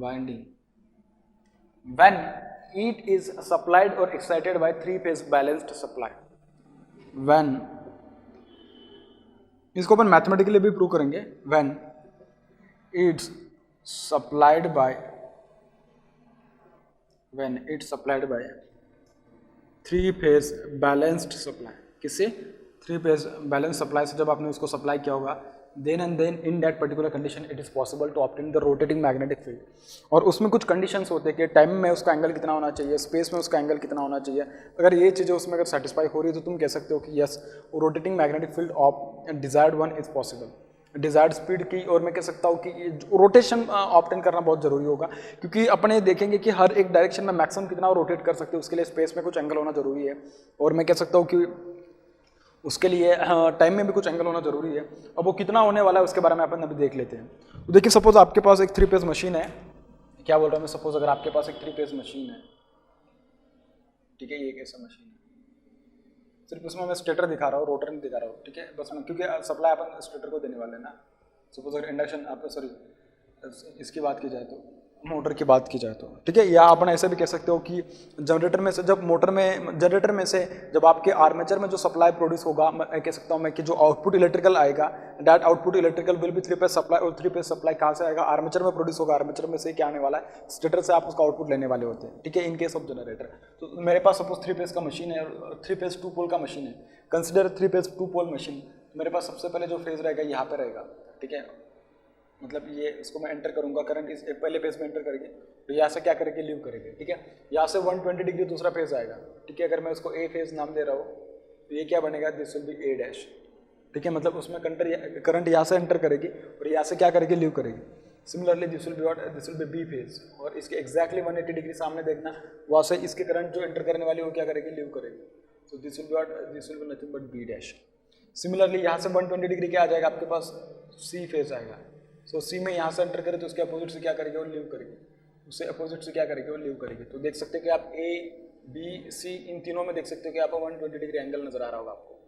winding when it is supplied or excited by three phase balanced supply, when, इसको अपन mathematically भी prove करेंगे, when it's supplied by, when it's supplied by three phase balanced supply, किससे? 3 phase balance supply से जब आपने उसको supply किया होगा, then and then in that particular condition it is possible to obtain the rotating magnetic field. और उसमें कुछ कंडीशंस होते हैं कि टाइम में उसका एंगल कितना होना चाहिए, स्पेस में उसका एंगल कितना होना चाहिए। अगर ये चीज़ें उसमें अगर सेटिस्फाई हो रही है तो तुम कह सकते हो कि yes rotating magnetic field of desired one is possible, desired speed की। और मैं कह सकता हूँ कि रोटेशन ऑब्टेन करना बहुत जरूरी होगा, क्योंकि अपने देखेंगे कि हर एक डायरेक्शन में मैक्सिमम कितना रोटेट कर सकते हैं, उसके लिए स्पेस में कुछ एंगल होना जरूरी है। और मैं कह सकता हूँ कि उसके लिए टाइम में भी कुछ एंगल होना जरूरी है। अब वो कितना होने वाला है उसके बारे में अपन अभी देख लेते हैं। तो देखिए सपोज आपके पास एक 3 फेज मशीन है, क्या बोल रहा हूँ मैं, सपोज अगर आपके पास एक 3 फेज मशीन है, ठीक है, ये कैसा मशीन है, सिर्फ उसमें मैं स्टेटर दिखा रहा हूँ, रोटर नहीं दिखा रहा हूँ, ठीक है, बस मैं क्योंकि सप्लाई अपन स्टेटर को देने वाले हैं ना। सपोज अगर इंडक्शन आप सॉरी इसकी बात की जाए तो, मोटर की बात की जाए तो, ठीक है, या अपन ऐसे भी कह सकते हो कि जनरेटर में से जब मोटर में जनरेटर में से जब आपके आर्मेचर में जो सप्लाई प्रोड्यूस होगा, मैं कह सकता हूँ मैं कि जो आउटपुट इलेक्ट्रिकल आएगा, that output electrical will be 3 phase supply. और 3 फेज सप्लाई कहाँ से आएगा? आर्मेचर में प्रोड्यूस होगा। आर्मेचर में से क्या आने वाला है? स्टेटर से आप उसका आउटपुट लेने वाले होते हैं, ठीक है, इन केस ऑफ जनरेटर। तो मेरे पास सपोज 3 फेज का मशीन है और 3 फेज 2 पोल का मशीन है। Consider 3 phase 2 pole machine. मेरे पास सबसे पहले जो फेज रहेगा यहाँ पे रहेगा, ठीक है, मतलब ये इसको मैं एंटर करूंगा, करंट इस पहले फेज में एंटर करेंगे, तो यहाँ से क्या करेंगे? लीव करेंगे, ठीक है। यहाँ से 120 डिग्री दूसरा फेज आएगा, ठीक है। अगर मैं उसको ए फेज नाम दे रहा हूँ तो ये क्या बनेगा? This will be A dash, ठीक है, मतलब उसमें करंट यहाँ से एंटर करेगी और यहाँ से क्या करेगी? लीव करेगी। Similarly this will be what? This will be B phase, और इसके एक्जैक्टली 180 डिग्री सामने देखना, वहाँ से इसके करंट जो एंटर करने वाली वो क्या करेगी? लीव करेगी। तो this will be what? This will be nothing but B dash. सिमिलरली यहाँ से 120 डिग्री क्या आ जाएगा आपके पास? सी फेज आएगा। सो सी में यहाँ से एंटर करें तो उसके अपोजिट से क्या करेंगे? वो लीव करेंगे। उससे अपोजिट से क्या करेंगे? वो लीव करेंगे। तो देख सकते हैं कि आप ए बी सी इन तीनों में देख सकते हो कि आपको 120 डिग्री एंगल नजर आ रहा होगा आपको।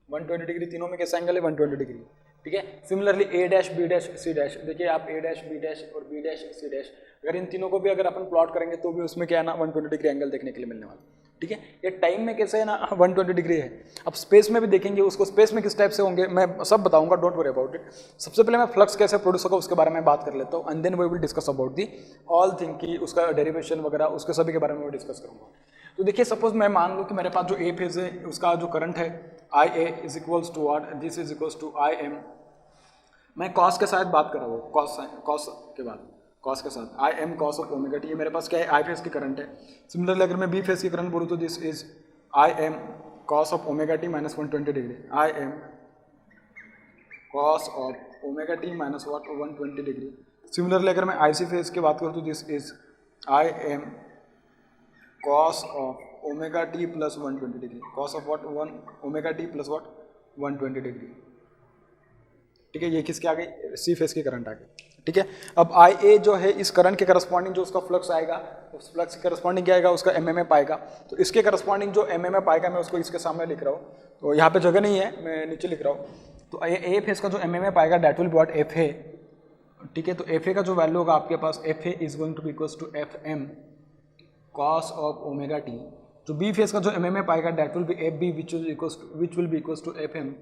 120 डिग्री तीनों में कैसा एंगल है? 120 डिग्री, ठीक है। Similarly A dash B dash C dash, देखिए आप ए डैश बी डैश और बी डैश सी डैश, अगर इन तीनों को भी अगर अपन प्लॉट करेंगे तो भी उसमें क्या है ना 120 डिग्री एंगल देखने के लिए मिलने वाला, ठीक है। ये टाइम में कैसे है ना 120 डिग्री है। अब स्पेस में भी देखेंगे उसको, स्पेस में किस टाइप से होंगे मैं सब बताऊंगा, डोंट वरी अबाउट इट। सबसे पहले मैं फ्लक्स कैसे प्रोड्यूस होगा उसके बारे में बात कर लेता हूँ, and then we will discuss about the all thing की उसका डेरिवेशन वगैरह उसके सभी के बारे में मैं डिस्कस करूंगा। तो देखिए सपोज मैं मान लूँ कि मेरे पास जो ए फेज है उसका जो करंट है I A is equals to what? This is equals to I M. मैं कॉस के साथ बात कर रहा हूँ, कॉस के बाद कॉस के साथ I am cos of omega T. ये मेरे पास क्या है? आई फेज की करंट है। सिमिलरली अगर मैं बी फेज की करंट बोलूँ तो this is I am cos of omega T minus 120 degree. I am cos of omega T minus what? 120 degree. Similarly अगर मैं आई सी फेज की बात करूँ तो this is I am cos of omega T plus 120 degree. Cos of what? Omega T plus what? 120 degree, ठीक है। ये किसके आ गई? सी फेज की करंट आ गई, ठीक है। अब आई ए जो है इस करंट के करस्पॉन्डिंग जो उसका फ्लक्स आएगा, उस फ्लक्स के करस्पॉन्डिंग क्या आएगा? उसका एमएमएफ आएगा। तो इसके करस्पॉन्डिंग जो एमएमएफ आएगा मैं उसको इसके सामने लिख रहा हूँ, तो यहाँ पे जगह नहीं है मैं नीचे लिख रहा हूँ। तो ए फेज का जो एमएमएफ आएगा that will be what? F ए, ठीक है। तो एफ ए का जो वैल्यू होगा आपके पास F A is going to be equals to F M cos of omega T. तो बी फेज का जो एमएमएफ आएगा that will be F B which will be equals to F M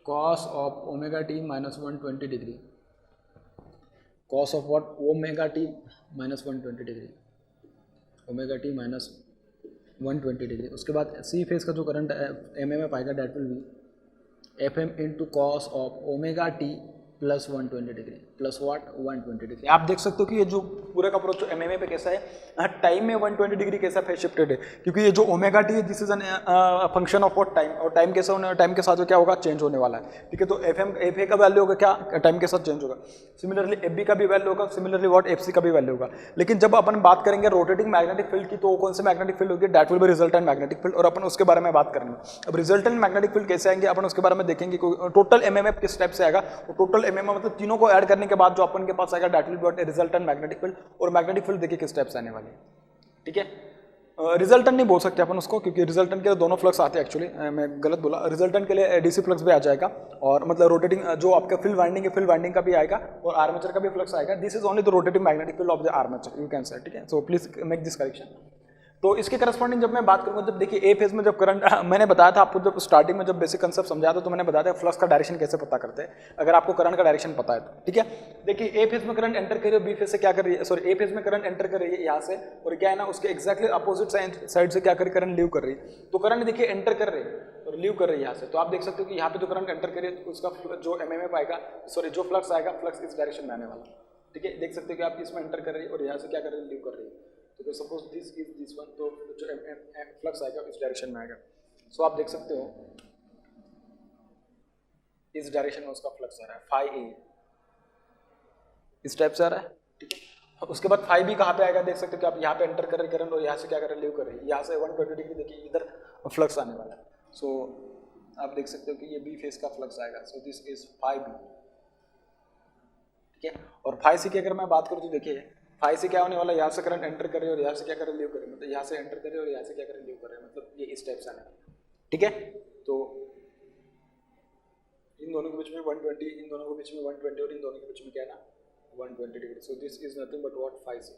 cos of omega t minus 120 degree. cos of what? omega t minus 120 degree, omega t minus 120 degree. उसके बाद C phase का जो current M M पाएगा that will be F M into cos of omega T plus 120 degree plus what? 120 degree. आप देख सकते हो कि ये जो पूरा का पूरा जो एमएमए पे कैसा है, टाइम में 120 डिग्री कैसा फेज शिफ्टेड है, क्योंकि ये जो ओमेगा टी है this is N function of what? Time. और टाइम कैसा होने, टाइम के साथ जो क्या होगा? चेंज होने वाला है, ठीक है। तो एफ ए का वैल्यू होगा क्या? टाइम के साथ चेंज होगा। सिमिलरली एफ बी का भी वैल्यू होगा, सिमिलरली व्हाट? एफ सी का भी वैल्यू होगा। लेकिन जब अपन बात करेंगे रोटेटिंग मैग्नेटिक फील्ड की, तो कौन से मैग्नेटिक फील्ड होगी? That will B resultant magnetic field, और अपन उसके बारे में बात करेंगे। अब रिजल्टेंट मैग्नेटिक फील्ड कैसे आएंगे अपन उसके बारे में देखेंगे। टोटल एमएमएफ किस टाइप से आएगा? टोटल एमएमएफ मतलब तीनों को ऐड करने के बाद जो अपन के पास आएगा that will be what? Resultant magnetic field. और मैग्नेटिक फील्ड देखिए किस टाइप से आने वाली है, ठीक है। रिजल्टेंट नहीं बोल सकते अपन उसको, क्योंकि रिजल्टेंट के लिए दोनों फ्लक्स आते हैं। एक्चुअली मैं गलत बोला, रिजल्टेंट के लिए डीसी फ्लक्स भी आ जाएगा, और मतलब रोटेटिंग जो आपका फील्ड वाइंडिंग है फील्ड वाइंडिंग का भी आएगा, और आर्मेचर का भी फ्लक्स आएगा। This is only the rotating magnetic field of the armature, you can say, ठीक है। So please make this correction. तो इसके करस्पॉन्डिंग जब मैं बात करूंगा, जब देखिए ए फेज में जब करंट मैंने बताया था आपको, जब स्टार्टिंग में जब बेसिक कंसेप्ट समझाया था तो मैंने बताया था फ्लक्स का डायरेक्शन कैसे पता करते हैं, अगर आपको करंट का डायरेक्शन पता है तो, ठीक है। देखिए ए फेज में करंट एंटर कर रही है, बी फेज से क्या कर रही है, सॉरी ए फेज में करंट एंटर कर रही है यहाँ से, और क्या है ना उसके एक्जैक्टली अपोजिट साइड से क्या कर रही है, करंट लीव कर रही है। तो करंट देखिए एंटर कर रही है और लीव कर रही है यहाँ से, तो आप देख सकते हो कि यहाँ पे जो करंट एंटर कर रही है तो उसका जो एमएमएफ आएगा, सॉरी जो फ्लक्स आएगा, फ्लक्स इस डायरेक्शन में आने वाला, ठीक है। देख सकते हो कि आप इसमें एंटर कर रही है और यहाँ से क्या कर रही है, लीव कर रही है। तो suppose this is this one, तो जो फ्लक्स आएगा इस डायरेक्शन में आएगा। सो आप देख सकते हो इस डायरेक्शन में उसका फ्लक्स आ रहा है, फाई ए इस टाइप से आ रहा है, ठीक है। उसके बाद फाई बी कहाँ पे आएगा, देख सकते हो कि आप यहाँ पे एंटर कर रहे करंट और यहाँ से क्या कर रहे लीव कर रही है, यहाँ से 120 डिग्री देखिए इधर फ्लक्स आने वाला है। सो आप देख सकते हो कि ये बी फेस का फ्लक्स आएगा। So this is phi B, ठीक है। और फाई सी की अगर मैं बात करूँ तो देखिए फाई से क्या होने वाला है, यहाँ से करंट एंटर करे और यहाँ से क्या करे, लीव करे, मतलब यहाँ से एंटर करे और यहाँ से क्या करे, लीव करे, मतलब ये इस टाइप से आने वाला, ठीक है। तो इन दोनों के बीच में 120, इन दोनों के बीच में 120 और इन दोनों के बीच में क्या है ना 120 degree. So this is nothing but what phi C,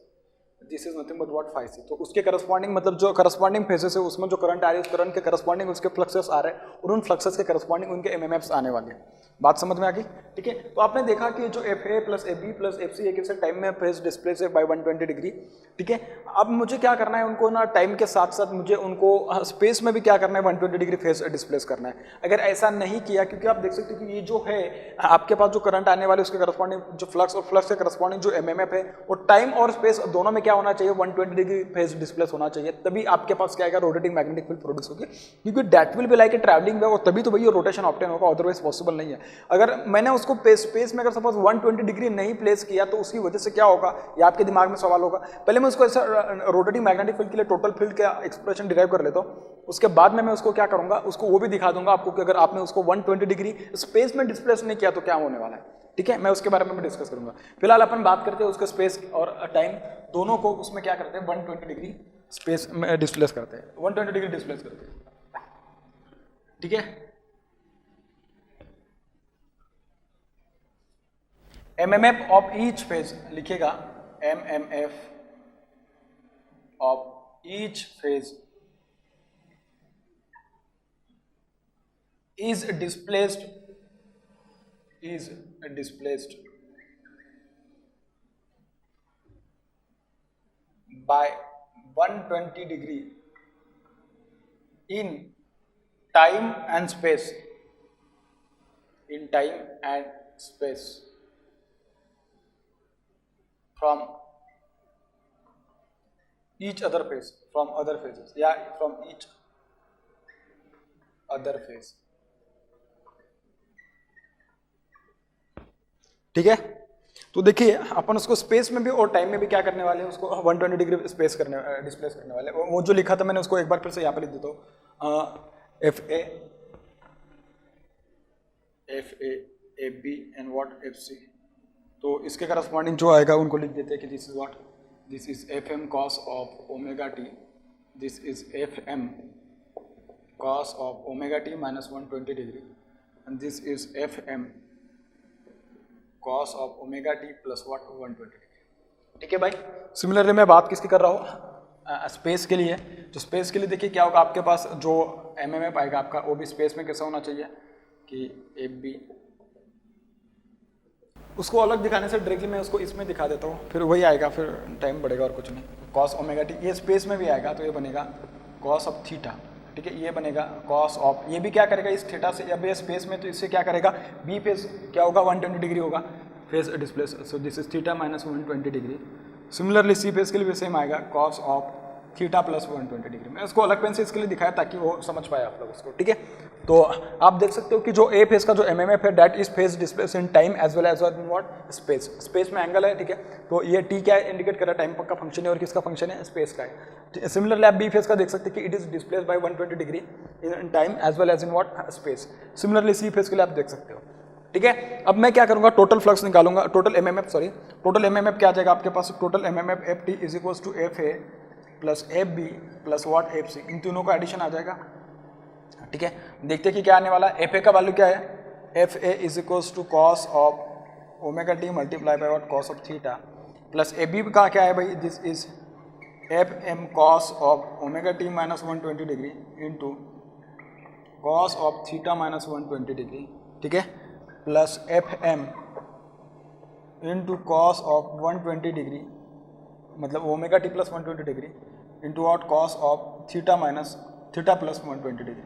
this is nothing but what phi C. तो उसके करस्पॉन्डिंग मतलब जो करस्पॉन्डिंग फेजेस है उसमें जो करंट आ रही है उस करंट के करस्पॉन्डिंग उसके फ्लक्सेस आ रहे हैं और उन फ्लक्सेस के करस्पॉन्डिंग उनके एमएमएफ्स आने वाले हैं। बात समझ में आ गई, ठीक है। तो आपने देखा कि जो F A plus F B plus F C एक टाइम में फेज डिस्प्ले से बाय 120 डिग्री, ठीक है। अब मुझे क्या करना है, उनको ना टाइम के साथ साथ मुझे उनको स्पेस में भी क्या करना है, 120 डिग्री फेज डिस्प्लेस करना है। अगर ऐसा नहीं किया, क्योंकि आप देख सकते हो कि ये जो है आपके पास जो करंट आने वाले उसके करस्पॉन्डिंग जो फ्लक्स और फ्लक्स के करस्पॉन्डिंग जो एमएमएफ है वो टाइम और स्पेस दोनों में क्या होना चाहिए, 120 डिग्री फेज डिस्प्लेस होना चाहिए, तभी आपके पास क्या आएगा, रोटेटिंग मैग्नेटिक फील्ड प्रोड्यूस होगी, क्योंकि that will be like a travelling wave, और तभी तो भैया रोटेशन ऑब्टेन होगा, अदरवाइज पॉसिबल नहीं है। अगर मैंने उसको स्पेस में अगर सपोज 120 डिग्री नहीं प्लेस किया तो उसकी वजह से क्या होगा, ये आपके दिमाग में सवाल होगा। पहले मैं उसको ऐसा रोटेटिंग मैग्नेटिक फील्ड के लिए टोटल फील्ड का एक्सप्रेशन डिराइव कर लेता हूँ, उसके बाद में मैं उसको क्या करूंगा, उसको वो भी दिखा दूंगा आपको कि अगर आपने उसको 120 डिग्री स्पेस में डिस्प्लेस नहीं किया तो क्या होने वाला है, ठीक है। मैं उसके बारे में भी डिस्कस करूंगा। फिलहाल अपन बात करते हैं उसके स्पेस और टाइम दोनों को, उसमें क्या करते हैं 120 डिग्री स्पेस में डिस्प्लेस करते हैं, 120 डिग्री डिस्प्लेस करते हैं, ठीक है। एमएमएफ ऑफ ईच फेज लिखेगा, MMF of each phase is displaced by 120 degree in time and space, from each other phase, from other phases, या from each other phase, ठीक है। तो देखिए अपन उसको स्पेस में भी और टाइम में भी क्या करने वाले हैं, उसको 120 डिग्री स्पेस करने डिस्प्लेस करने वाले। वो जो लिखा था मैंने उसको एक बार फिर से यहाँ पे लिख देता हूँ, F A F B and what F C. तो इसके करस्पॉन्डिंग जो आएगा उनको लिख देते हैं कि this is what, this is F M cos of omega T, this is F M cos of omega T minus 120 degree, and this is F M cos of omega T plus what 120 degree, ठीक है भाई। Similarly मैं बात किसकी कर रहा हूँ, space के लिए। तो स्पेस के लिए देखिए क्या होगा, आपके पास जो एमएमएफ आएगा आपका वो भी स्पेस में कैसा होना चाहिए कि एफ बी, उसको अलग दिखाने से डायरेक्टली मैं उसको इसमें दिखा देता हूँ, फिर वही आएगा, फिर टाइम बढ़ेगा और कुछ नहीं। कॉस ओमेगा टी ये स्पेस में भी आएगा तो ये बनेगा कॉस ऑफ थीटा, ठीक है। ये बनेगा कॉस ऑफ, ये भी क्या करेगा इस थीटा से, अब ये स्पेस में तो इससे क्या करेगा, बी फेज क्या होगा 120 डिग्री होगा phase displace, so this is theta minus 120 degree. Similarly C phase के लिए भी सेम आएगा cos of theta plus 120 degree. मैं उसको अलग पेन से इसके लिए दिखाया ताकि वो समझ पाए आप लोग उसको, ठीक है। तो आप देख सकते हो कि जो ए फेज का जो एमएमएफ है that is phase displace in time as well as in what space, space में एंगल है, ठीक है। तो ये टी क्या इंडिकेट कर रहा है, टाइम का फंक्शन है, और किसका फंक्शन है, स्पेस का है। सिमिलरली आप बी फेज का देख सकते हैं कि it is displace by 120 degree in time as well as in what space. Similarly C phase के लिए आप देख सकते हो, ठीक है। अब मैं क्या करूंगा, टोटल फ्लक्स निकालूंगा, total MMF, sorry total MMF क्या आ जाएगा आपके पास, total MMF F T is equals to F A plus F B plus what F C, इन तीनों का एडिशन आ जाएगा, ठीक है। देखते हैं कि क्या आने वाला है, एफ ए का वैल्यू क्या है, F A is equals to cos of omega T multiply by what cos of theta, plus A B का क्या है भाई, this is F M cos of omega T minus 120 degree into cos of theta minus 120 degree, ठीक है, plus F M into cos of 120 degree, मतलब omega T plus 120 degree into what cos of theta minus theta plus 120 degree,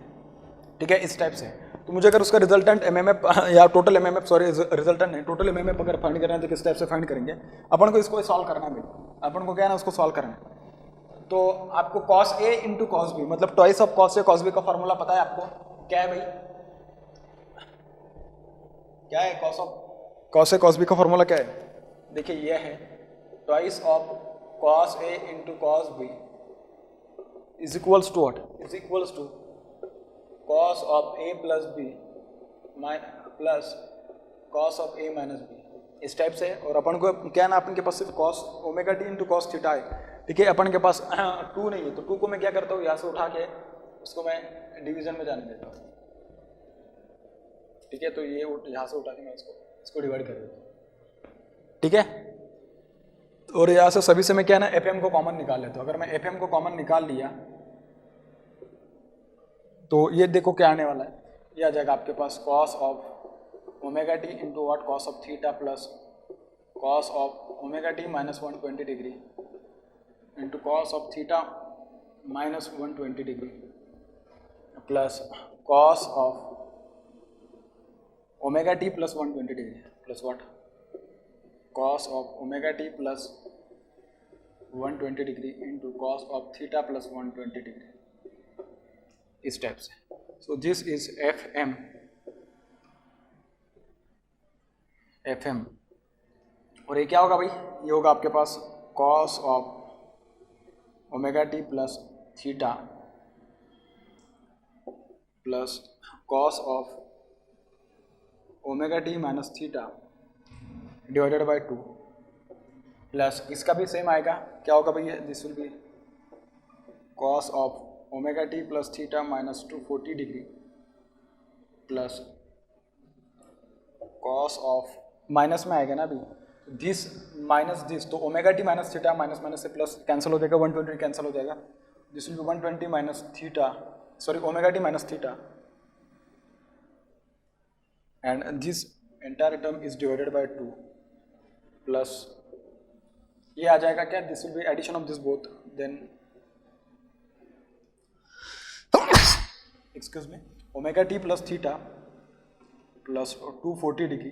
ठीक है, इस type से। तो मुझे अगर उसका रिजल्टेंट एमएमएफ या टोटल एमएमएफ, सॉरी रिजल्टेंट नहीं, टोटल एमएमएफ अगर फाइंड करना है तो किस टाइप से फाइंड करेंगे, अपन को इसको सॉल्व करना है भाई, अपन को क्या है ना उसको सॉल्व करना है। तो आपको cos A into cos B, मतलब twice of cos A cos B का फॉर्मूला पता है आपको, क्या है भाई, क्या है कॉस ए कॉस बी का फॉर्मूला क्या है, देखिए ये है twice of cos A into cos B is equals to what, is equals to cos of a plus b plus cos of a minus b, इस टाइप से। और अपन को क्या ना, अपन के पास सिर्फ cos omega T into cos theta है, ठीक है, अपन के पास 2 नहीं है, तो 2 को मैं क्या करता हूँ, यहाँ से उठा के उसको मैं डिवीजन में जाने देता हूँ, ठीक है, तो ये यहाँ से उठा के मैं इसको डिवाइड कर देता हूँ, ठीक है। और यहाँ से सभी से मैं क्या ना एफ एम को कॉमन निकाल लेता हूँ। अगर मैं एफ एम को कॉमन निकाल लिया तो ये देखो क्या आने वाला है, ये आ जाएगा आपके पास cos of omega T into what cos of theta plus cos of omega T minus 120 degree into cos of theta minus 120 degree plus cos of omega T plus 120 degree plus what cos of omega T plus 120 degree into cos of theta plus 120 degree, इस type से। So this is F M, और ये क्या होगा भाई, ये होगा आपके पास cos of omega T plus theta plus cos of omega T minus theta divided by 2 plus इसका भी सेम आएगा, क्या होगा भैया, this will B cos of omega T plus theta minus 240 degree plus cos of minus में आएगा ना अभी, दिस माइनस दिस, तो omega T minus theta minus minus से प्लस कैंसिल हो जाएगा, 120 कैंसिल हो जाएगा, this will B 120 minus theta, sorry omega T minus theta, and this entire term is divided by 2 plus ये आ जाएगा क्या, this will be addition of this both, then excuse me omega T plus theta plus 240 degree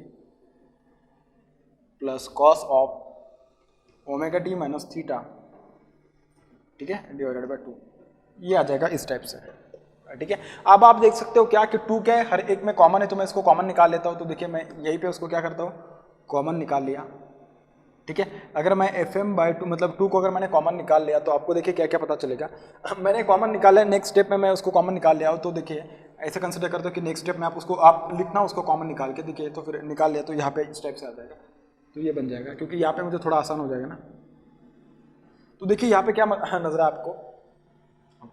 plus cos of omega T minus theta, ठीक है, divided by 2, ये आ जाएगा इस टाइप से, ठीक है। अब आप देख सकते हो क्या कि 2 क्या है, हर एक में कॉमन है, तो मैं इसको कॉमन निकाल लेता हूँ, तो देखिए मैं यहीं पे उसको क्या करता हूँ, कॉमन निकाल लिया, ठीक है। अगर मैं एफ एम बाई 2 मतलब 2 को अगर मैंने कॉमन निकाल लिया तो आपको देखिए क्या क्या पता चलेगा, मैंने कॉमन निकाला है, नेक्स्ट स्टेप में मैं उसको कॉमन निकाल लिया हूँ, तो देखिए ऐसे कंसिडर करते हो कि नेक्स्ट स्टेप में आप उसको आप लिखना उसको कॉमन निकाल के, देखिए तो फिर निकाल लिया तो यहाँ पे इस टाइप से आ जाएगा, तो ये बन जाएगा, क्योंकि यहाँ पे मुझे थोड़ा आसान हो जाएगा ना। तो देखिए यहाँ पे क्या नजर है आपको,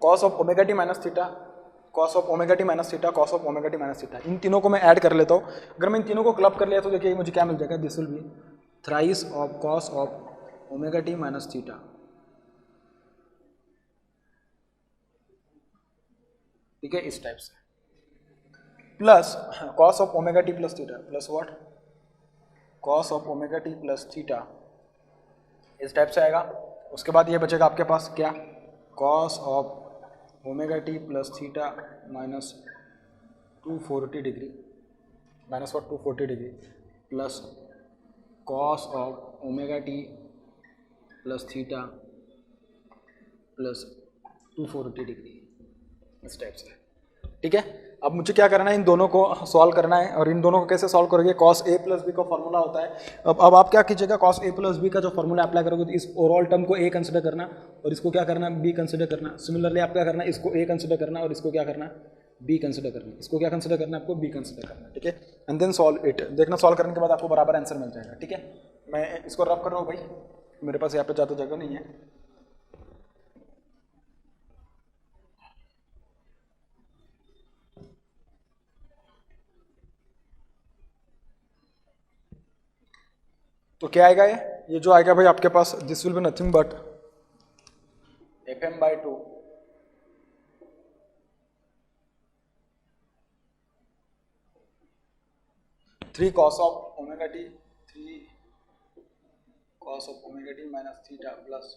cos of omega T minus theta, cos of omega T minus theta, cos of omega T minus theta, इन तीनों को मैं ऐड कर लेता हूँ। अगर मैं इन तीनों को क्लब कर लिया तो देखिए मुझे क्या मिल जाएगा, this will B thrice of cos of omega T minus theta, ठीक है, इस टाइप से, plus cos of omega T plus theta plus what cos of omega T plus theta, इस टाइप से आएगा। उसके बाद ये बचेगा आपके पास क्या, cos of omega T plus theta minus 240 degree minus what 240 degree plus cos of omega T plus theta plus 240 degree, इस टाइप से, ठीक है। अब मुझे क्या करना है, इन दोनों को सॉल्व करना है, और इन दोनों को कैसे सॉल्व करोगे, कॉस ए प्लस बी का फॉर्मूला होता है। अब आप क्या कीजिएगा, कॉस ए प्लस बी का जो फॉर्मूला अप्लाई करोगे तो इस ओवरऑल टर्म को ए कंसिडर करना और इसको क्या करना, बी कंसिडर करना। सिमिलरली आप क्या करना, इसको ए कंसिडर करना और इसको क्या करना, बी कंसिडर करना। इसको क्या कंसिडर करना है आपको, बी कंसिडर करना, ठीक है। एंड देन सॉल्व इट, देखना सॉल्व करने के बाद आपको बराबर आंसर मिल जाएगा, ठीक है। मैं इसको रब कर रहा हूँ भाई, मेरे पास यहाँ पे ज़्यादा जगह नहीं है। तो क्या आएगा, ये जो आएगा भाई आपके पास, this will be nothing but FM/2 3 cos of omega t, 3 cos of omega t minus theta plus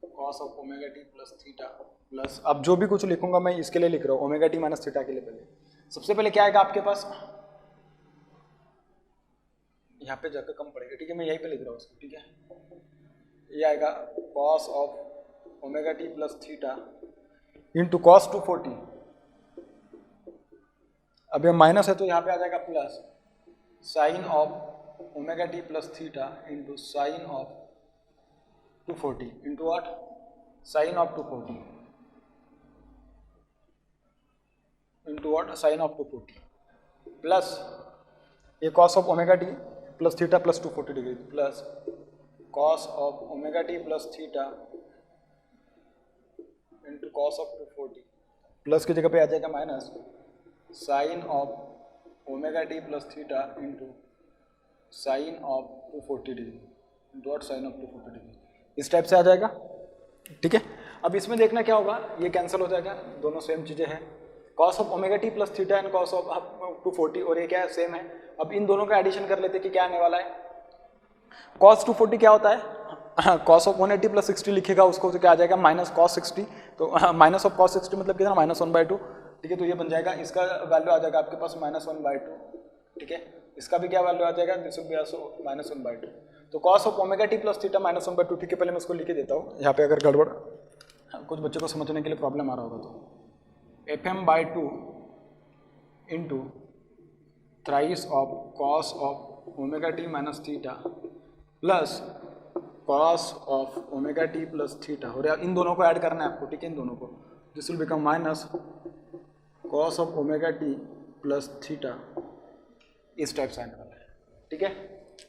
cos of omega t plus theta plus, अब जो भी कुछ लिखूंगा मैं इसके लिए लिख रहा हूँ ओमेगा टी माइनस थीटा के लिए। पहले सबसे पहले क्या आएगा आपके पास, यहाँ पे जगह कम पड़ेगी, ठीक है, मैं यहीं पे लिख रहा हूँ उसको, ठीक है, ये आएगा cos of omega T plus theta into cos 240, अब ये माइनस है तो यहाँ पे आ जाएगा plus sine of omega T plus theta into sine of 240 into what, sine of 240 into what, sine of 240 plus ये cos of omega T plus theta plus 240 degree plus cos of omega T plus theta into cos of 240 plus की जगह पे आ जाएगा minus sine of omega T plus theta into sine of 240 degree into what, sine of 240 degree, इस type से आ जाएगा, ठीक है। अब इसमें देखना क्या होगा, ये कैंसिल हो जाएगा, दोनों सेम चीजें हैं, cos of omega T plus theta and cos of 240, और ये क्या है, सेम है। अब इन दोनों का एडिशन कर लेते हैं कि क्या आने वाला है, cos 240 क्या होता है, cos ऑफ 180 प्लस 60 लिखेगा उसको तो क्या आ जाएगा माइनस cos 60, तो माइनस ऑफ cos 60 मतलब कितना, -1/2, ठीक है, तो ये बन जाएगा, इसका वैल्यू आ जाएगा आपके पास -1/2, ठीक है, इसका भी क्या वैल्यू आ जाएगा, दिस विल बी आल्सो -1/2, तो cos of omega T plus theta -1/2, ठीक है, पहले मैं उसको लिख के देता हूँ यहाँ पे, अगर गड़बड़ कुछ बच्चों को समझने के लिए प्रॉब्लम आ रहा होगा तो FM/2 into thrice of cos of omega T minus theta plus cos of omega T plus theta, और इन दोनों को ऐड करना है आपको, ठीक है, इन दोनों को, this will become minus cos of omega T plus theta, इस टाइप से आने वाला है, ठीक है।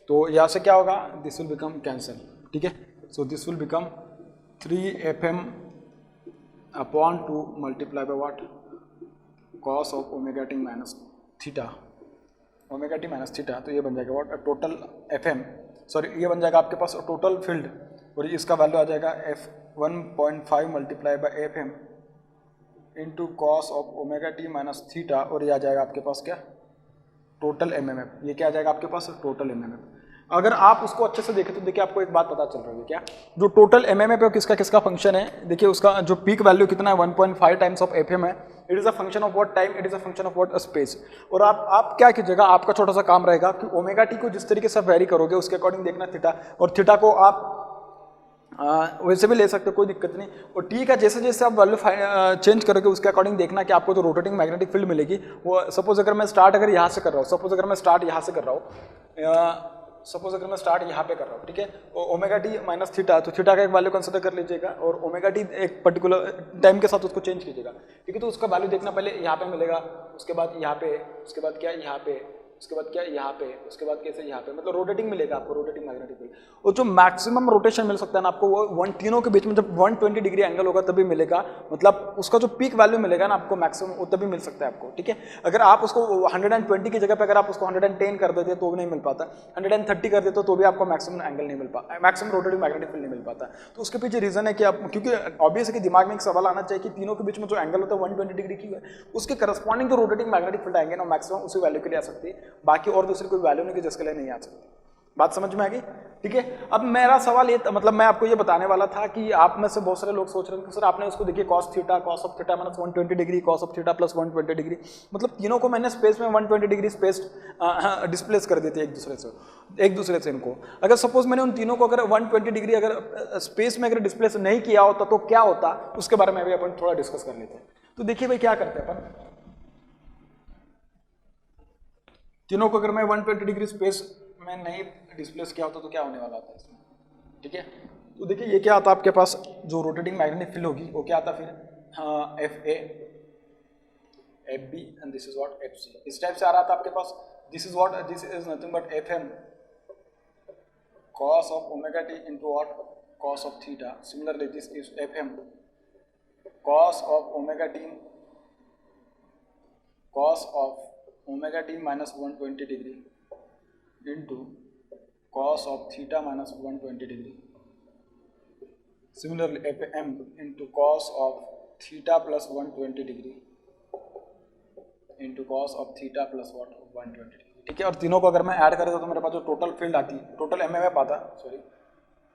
तो यहाँ से क्या होगा, दिस विल बिकम कैंसिल, ठीक है, so this will become 3FM/2 multiply by what, cos of omega T minus theta, omega T minus theta, तो ये बन जाएगा व्हाट, टोटल FM, सॉरी ये बन जाएगा आपके पास टोटल फील्ड, और इसका वैल्यू आ जाएगा F1.5 multiply by FM into cos of omega T minus theta, और ये आ जाएगा आपके पास क्या, टोटल MMF, ये क्या आ जाएगा आपके पास, टोटल MMF। अगर आप उसको अच्छे से देखें तो देखिए आपको एक बात पता चल रही है, क्या, जो टोटल MMF है किसका किसका फंक्शन है, देखिए उसका जो पीक वैल्यू कितना है 1.5 टाइम्स ऑफ FM है, it is a function of what time, it is a function of what space. और आप क्या कीजिएगा, आपका छोटा सा काम रहेगा कि ओमेगा टी को जिस तरीके से आप वेरी करोगे उसके अकॉर्डिंग देखना थीटा, और थीटा को आप वैसे भी ले सकते हो, कोई दिक्कत नहीं, और टी का जैसे जैसे आप वैल्यू चेंज करोगे उसके अकॉर्डिंग देखना कि आपको जो रोटेटिंग मैग्नेटिक फील्ड मिलेगी वो, सपोज अगर मैं स्टार्ट अगर यहाँ से कर रहा हूँ, सपोज अगर मैं स्टार्ट यहाँ से कर रहा हूँ, सपोज अगर मैं स्टार्ट यहाँ पे कर रहा हूँ, ठीक है, ओमेगा टी माइनस थीटा, तो थीटा का एक वैल्यू कंसिडर कर लीजिएगा, और ओमेगा टी एक पर्टिकुलर टाइम के साथ उसको चेंज कीजिएगा, ठीक है, तो उसका वैल्यू देखना पहले यहाँ पे मिलेगा, उसके बाद यहाँ पे, उसके बाद क्या यहाँ पे, उसके बाद क्या यहाँ पे, उसके बाद कैसे यहाँ पे, मतलब रोटेटिंग मिलेगा आपको, रोटेटिंग मैग्नेटिक फील्ड, और जो मैक्सिमम रोटेशन मिल सकता है ना आपको वो तीनों के बीच में जब 120 डिग्री एंगल होगा तभी मिलेगा, मतलब उसका जो पीक वैल्यू मिलेगा ना आपको मैक्सिमम वो तभी मिल सकता है आपको, ठीक है। अगर आप उसको 120 की जगह पे अगर आप उसको 110 कर देते तो भी नहीं मिल पाता, 130 कर देते तो भी आपको मैक्सिमम एंगल नहीं मिल पाता, मैक्सिमम रोटेटिंग मैग्नेटिक फील्ड नहीं मिल पाता। तो उसके पीछे रीजन है कि आप, क्योंकि ऑब्वियस है कि दिमाग में एक सवाल आना चाहिए कि तीनों के बीच में जो एंगल होता है 120 डिग्री की है, उसके करस्पॉन्डिंग जो रोटेटिंग मैग्नेटिक फील्ड आएंगे ना मैक्सिमम उसी वैल्यू के लिए आ सकती है, बाकी और दूसरी कोई वैल्यू नहीं कि जिसके लिए नहीं आ सकती। बात समझ में आ गई, ठीक है। अब मेरा सवाल ये, मतलब मैं आपको ये बताने वाला था कि आप में से बहुत सारे लोग सोच रहे हैं कि सर आपने उसको देखिए cos theta cos of theta minus 120 degree cos of theta plus 120 degree, मतलब तीनों को मैंने स्पेस में 120 डिग्री स्पेस डिस्प्लेस कर देते एक दूसरे से इनको। अगर सपोज मैंने उन तीनों को अगर 120 डिग्री अगर स्पेस में अगर डिस्प्लेस नहीं किया होता तो क्या होता, उसके बारे में भी अपन थोड़ा डिस्कस कर लेते हैं। तो देखिए भाई क्या करते हैं अपन, तीनों को अगर मैं 120 डिग्री स्पेस में नहीं डिस्प्लेस किया होता तो क्या होने वाला था इसमें, ठीक है। तो देखिए ये क्या आता आपके पास, जो रोटेटिंग मैग्नेटिक फील्ड होगी वो क्या आता फिर, F A F B and this is what F C, इस टाइप से आ रहा था आपके पास, this is what, this is nothing but F M cos of omega T into what cos of theta, similarly this is F M cos of omega T cos of omega T minus 120 degree into cos of theta minus 120 degree, similarly F M into cos of theta plus 120 degree into cos of theta plus 120 degree, ठीक है। और तीनों को अगर मैं add करें तो मेरे पास जो टोटल फील्ड आती है, टोटल एम एम एफ आता, सॉरी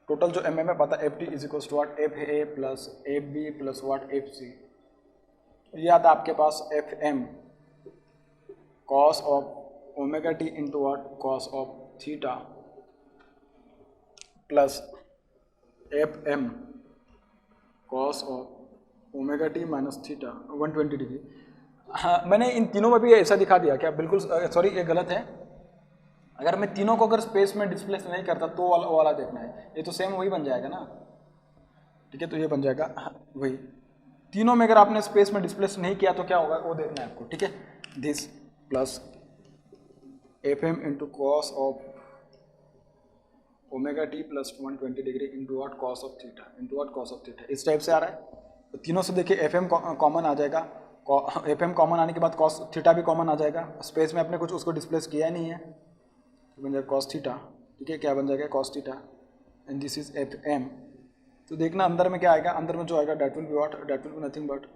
टोटल जो एम एम एफ आता F T is equal to what F A plus F B plus what F C, ये आता आपके पास F M cos of omega T into what cos of theta plus F M cos of omega T minus theta 120 degree. हाँ, मैंने इन तीनों में भी ऐसा दिखा दिया क्या? बिल्कुल सॉरी, ये गलत है। अगर मैं तीनों को अगर स्पेस में डिस्प्लेस नहीं करता तो वाला देखना है, ये तो सेम वही बन जाएगा ना, ठीक है। तो ये बन जाएगा वही, तीनों में अगर आपने स्पेस में डिस्प्लेस नहीं किया तो क्या होगा वो देखना है आपको, ठीक है। This plus F M into cos of omega T plus 120 degree into what cos of theta into what cos of theta, इस टाइप से आ रहा है। तो तीनों से देखिए एफ एम कॉमन आ जाएगा, एफ एम कॉमन आने के बाद कॉस थीटा भी कॉमन आ जाएगा, स्पेस में अपने कुछ उसको डिस्प्लेस किया ही नहीं है, तो बन जाएगा कॉस थीटा, ठीक है। क्या बन जाएगा? Cos theta and this is F M. तो देखना अंदर में क्या आएगा, अंदर में जो आएगा that will be what, that will be nothing but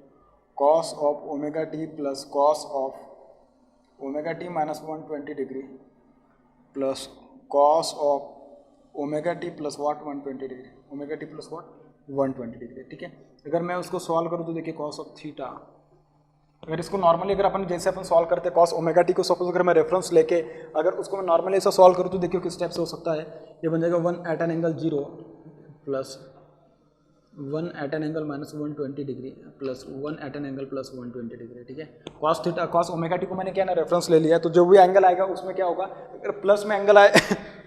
cos of omega T plus cos of omega T minus 120 degree plus cos of omega T plus what 120 degree, omega T plus what 120 degree, ठीक है। अगर मैं उसको solve करूँ तो देखिए cos of theta, अगर इसको नॉर्मली अगर अपन जैसे अपन सॉल्व करते हैं कॉस ओमेगा टी को, सपोज अगर मैं रेफरेंस लेके अगर उसको मैं नॉर्मली ऐसा सॉल्व करूँ तो देखिए किस टाइप से हो सकता है। ये बन जाएगा 1 at an angle 0 plus 1 at an angle minus 120 degree plus 1 at an angle plus 120 degree, ठीक है। Cos theta cos omega T को मैंने क्या ना रेफरेंस ले लिया, तो जो भी एंगल आएगा उसमें क्या होगा, अगर प्लस में एंगल आए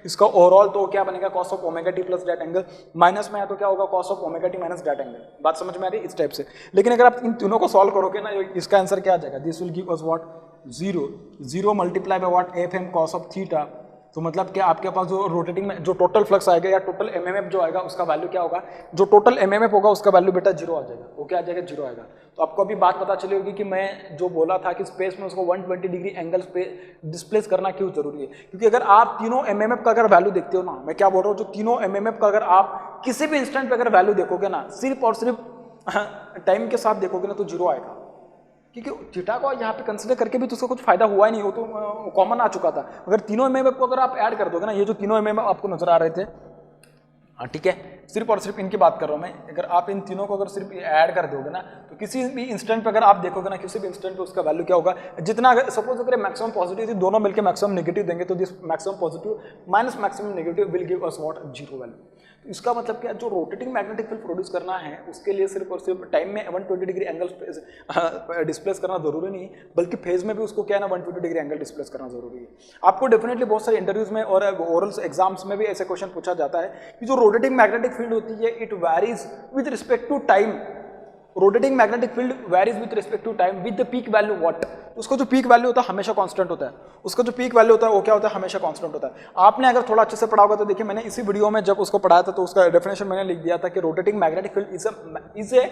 इसका ओवरऑल तो क्या बनेगा cos of omega T plus that angle, minus में आया तो क्या होगा cos of omega T minus that angle. बात समझ में आ रही है इस टाइप से। लेकिन अगर आप इन तीनों को सॉल्व करोगे ना, इसका आंसर क्या आ जाएगा, this will give us what 0 multiply by what F M cos of theta. तो मतलब क्या आपके पास जो रोटेटिंग में जो टोटल फ्लक्स आएगा या टोटल एमएमएफ जो आएगा उसका वैल्यू क्या होगा, जो टोटल एमएमएफ होगा उसका वैल्यू बेटा 0 आ जाएगा। वो क्या आ जाएगा? 0 आएगा। तो आपको अभी बात पता चली होगी कि मैं जो बोला था कि स्पेस में उसको 120 डिग्री एंगल पे डिस्प्लेस करना क्यों जरूरी है, क्योंकि अगर आप तीनों एमएमएफ का अगर वैल्यू देखते हो ना, मैं क्या बोल रहा हूँ, जो तीनों एमएमएफ का अगर आप किसी भी इंस्टेंट पे अगर वैल्यू देखोगे ना, सिर्फ और सिर्फ टाइम के साथ देखोगे ना तो 0 आएगा, क्योंकि थीटा को यहाँ पे कंसिडर करके भी तो उसका कुछ फायदा हुआ ही नहीं, वो तो कॉमन आ चुका था। अगर तीनों एमएमएफ को अगर आप ऐड कर दोगे ना, ये जो तीनों एमएमएफ आपको नजर आ रहे थे, हाँ ठीक है, सिर्फ और सिर्फ इनकी बात कर रहा हूँ मैं, अगर आप इन तीनों को अगर सिर्फ ऐड कर दोगे ना तो किसी भी इंस्टेंट पे अगर आप देखोगे ना, किसी भी इंस्टेंट पे उसका वैल्यू क्या होगा, जितना अगर सपोज अगर मैक्सिमम पॉजिटिव थी, दोनों मिलकर मैक्सिमम नेगेटिव देंगे, तो this maximum positive minus maximum negative will give us what 0 value. तो इसका मतलब क्या, जो रोटेटिंग मैग्नेटिक फील्ड प्रोड्यूस करना है उसके लिए सिर्फ और सिर्फ टाइम में 120 डिग्री एंगल डिस्प्लेस करना जरूरी नहीं, बल्कि फेज में भी उसको क्या है ना 120 डिग्री एंगल डिस्प्लेस करना जरूरी है। आपको डेफिनेटली बहुत सारे इंटरव्यूज में और ओरल एग्जाम्स में भी ऐसे क्वेश्चन पूछा जाता है कि जो रोटेटिंग मैग्नेटिक फील्ड होती है it varies with respect to time, rotating magnetic field varies with respect to time with the peak value what, उसका जो पीक वैल्यू होता है हमेशा कांस्टेंट होता है, उसका जो पीक वैल्यू होता है वो क्या होता है, हमेशा कांस्टेंट होता है। आपने अगर थोड़ा अच्छे से पढ़ा होगा तो देखिए मैंने इसी वीडियो में जब उसको पढ़ाया था तो उसका डेफिनेशन मैंने लिख दिया था कि rotating magnetic field is a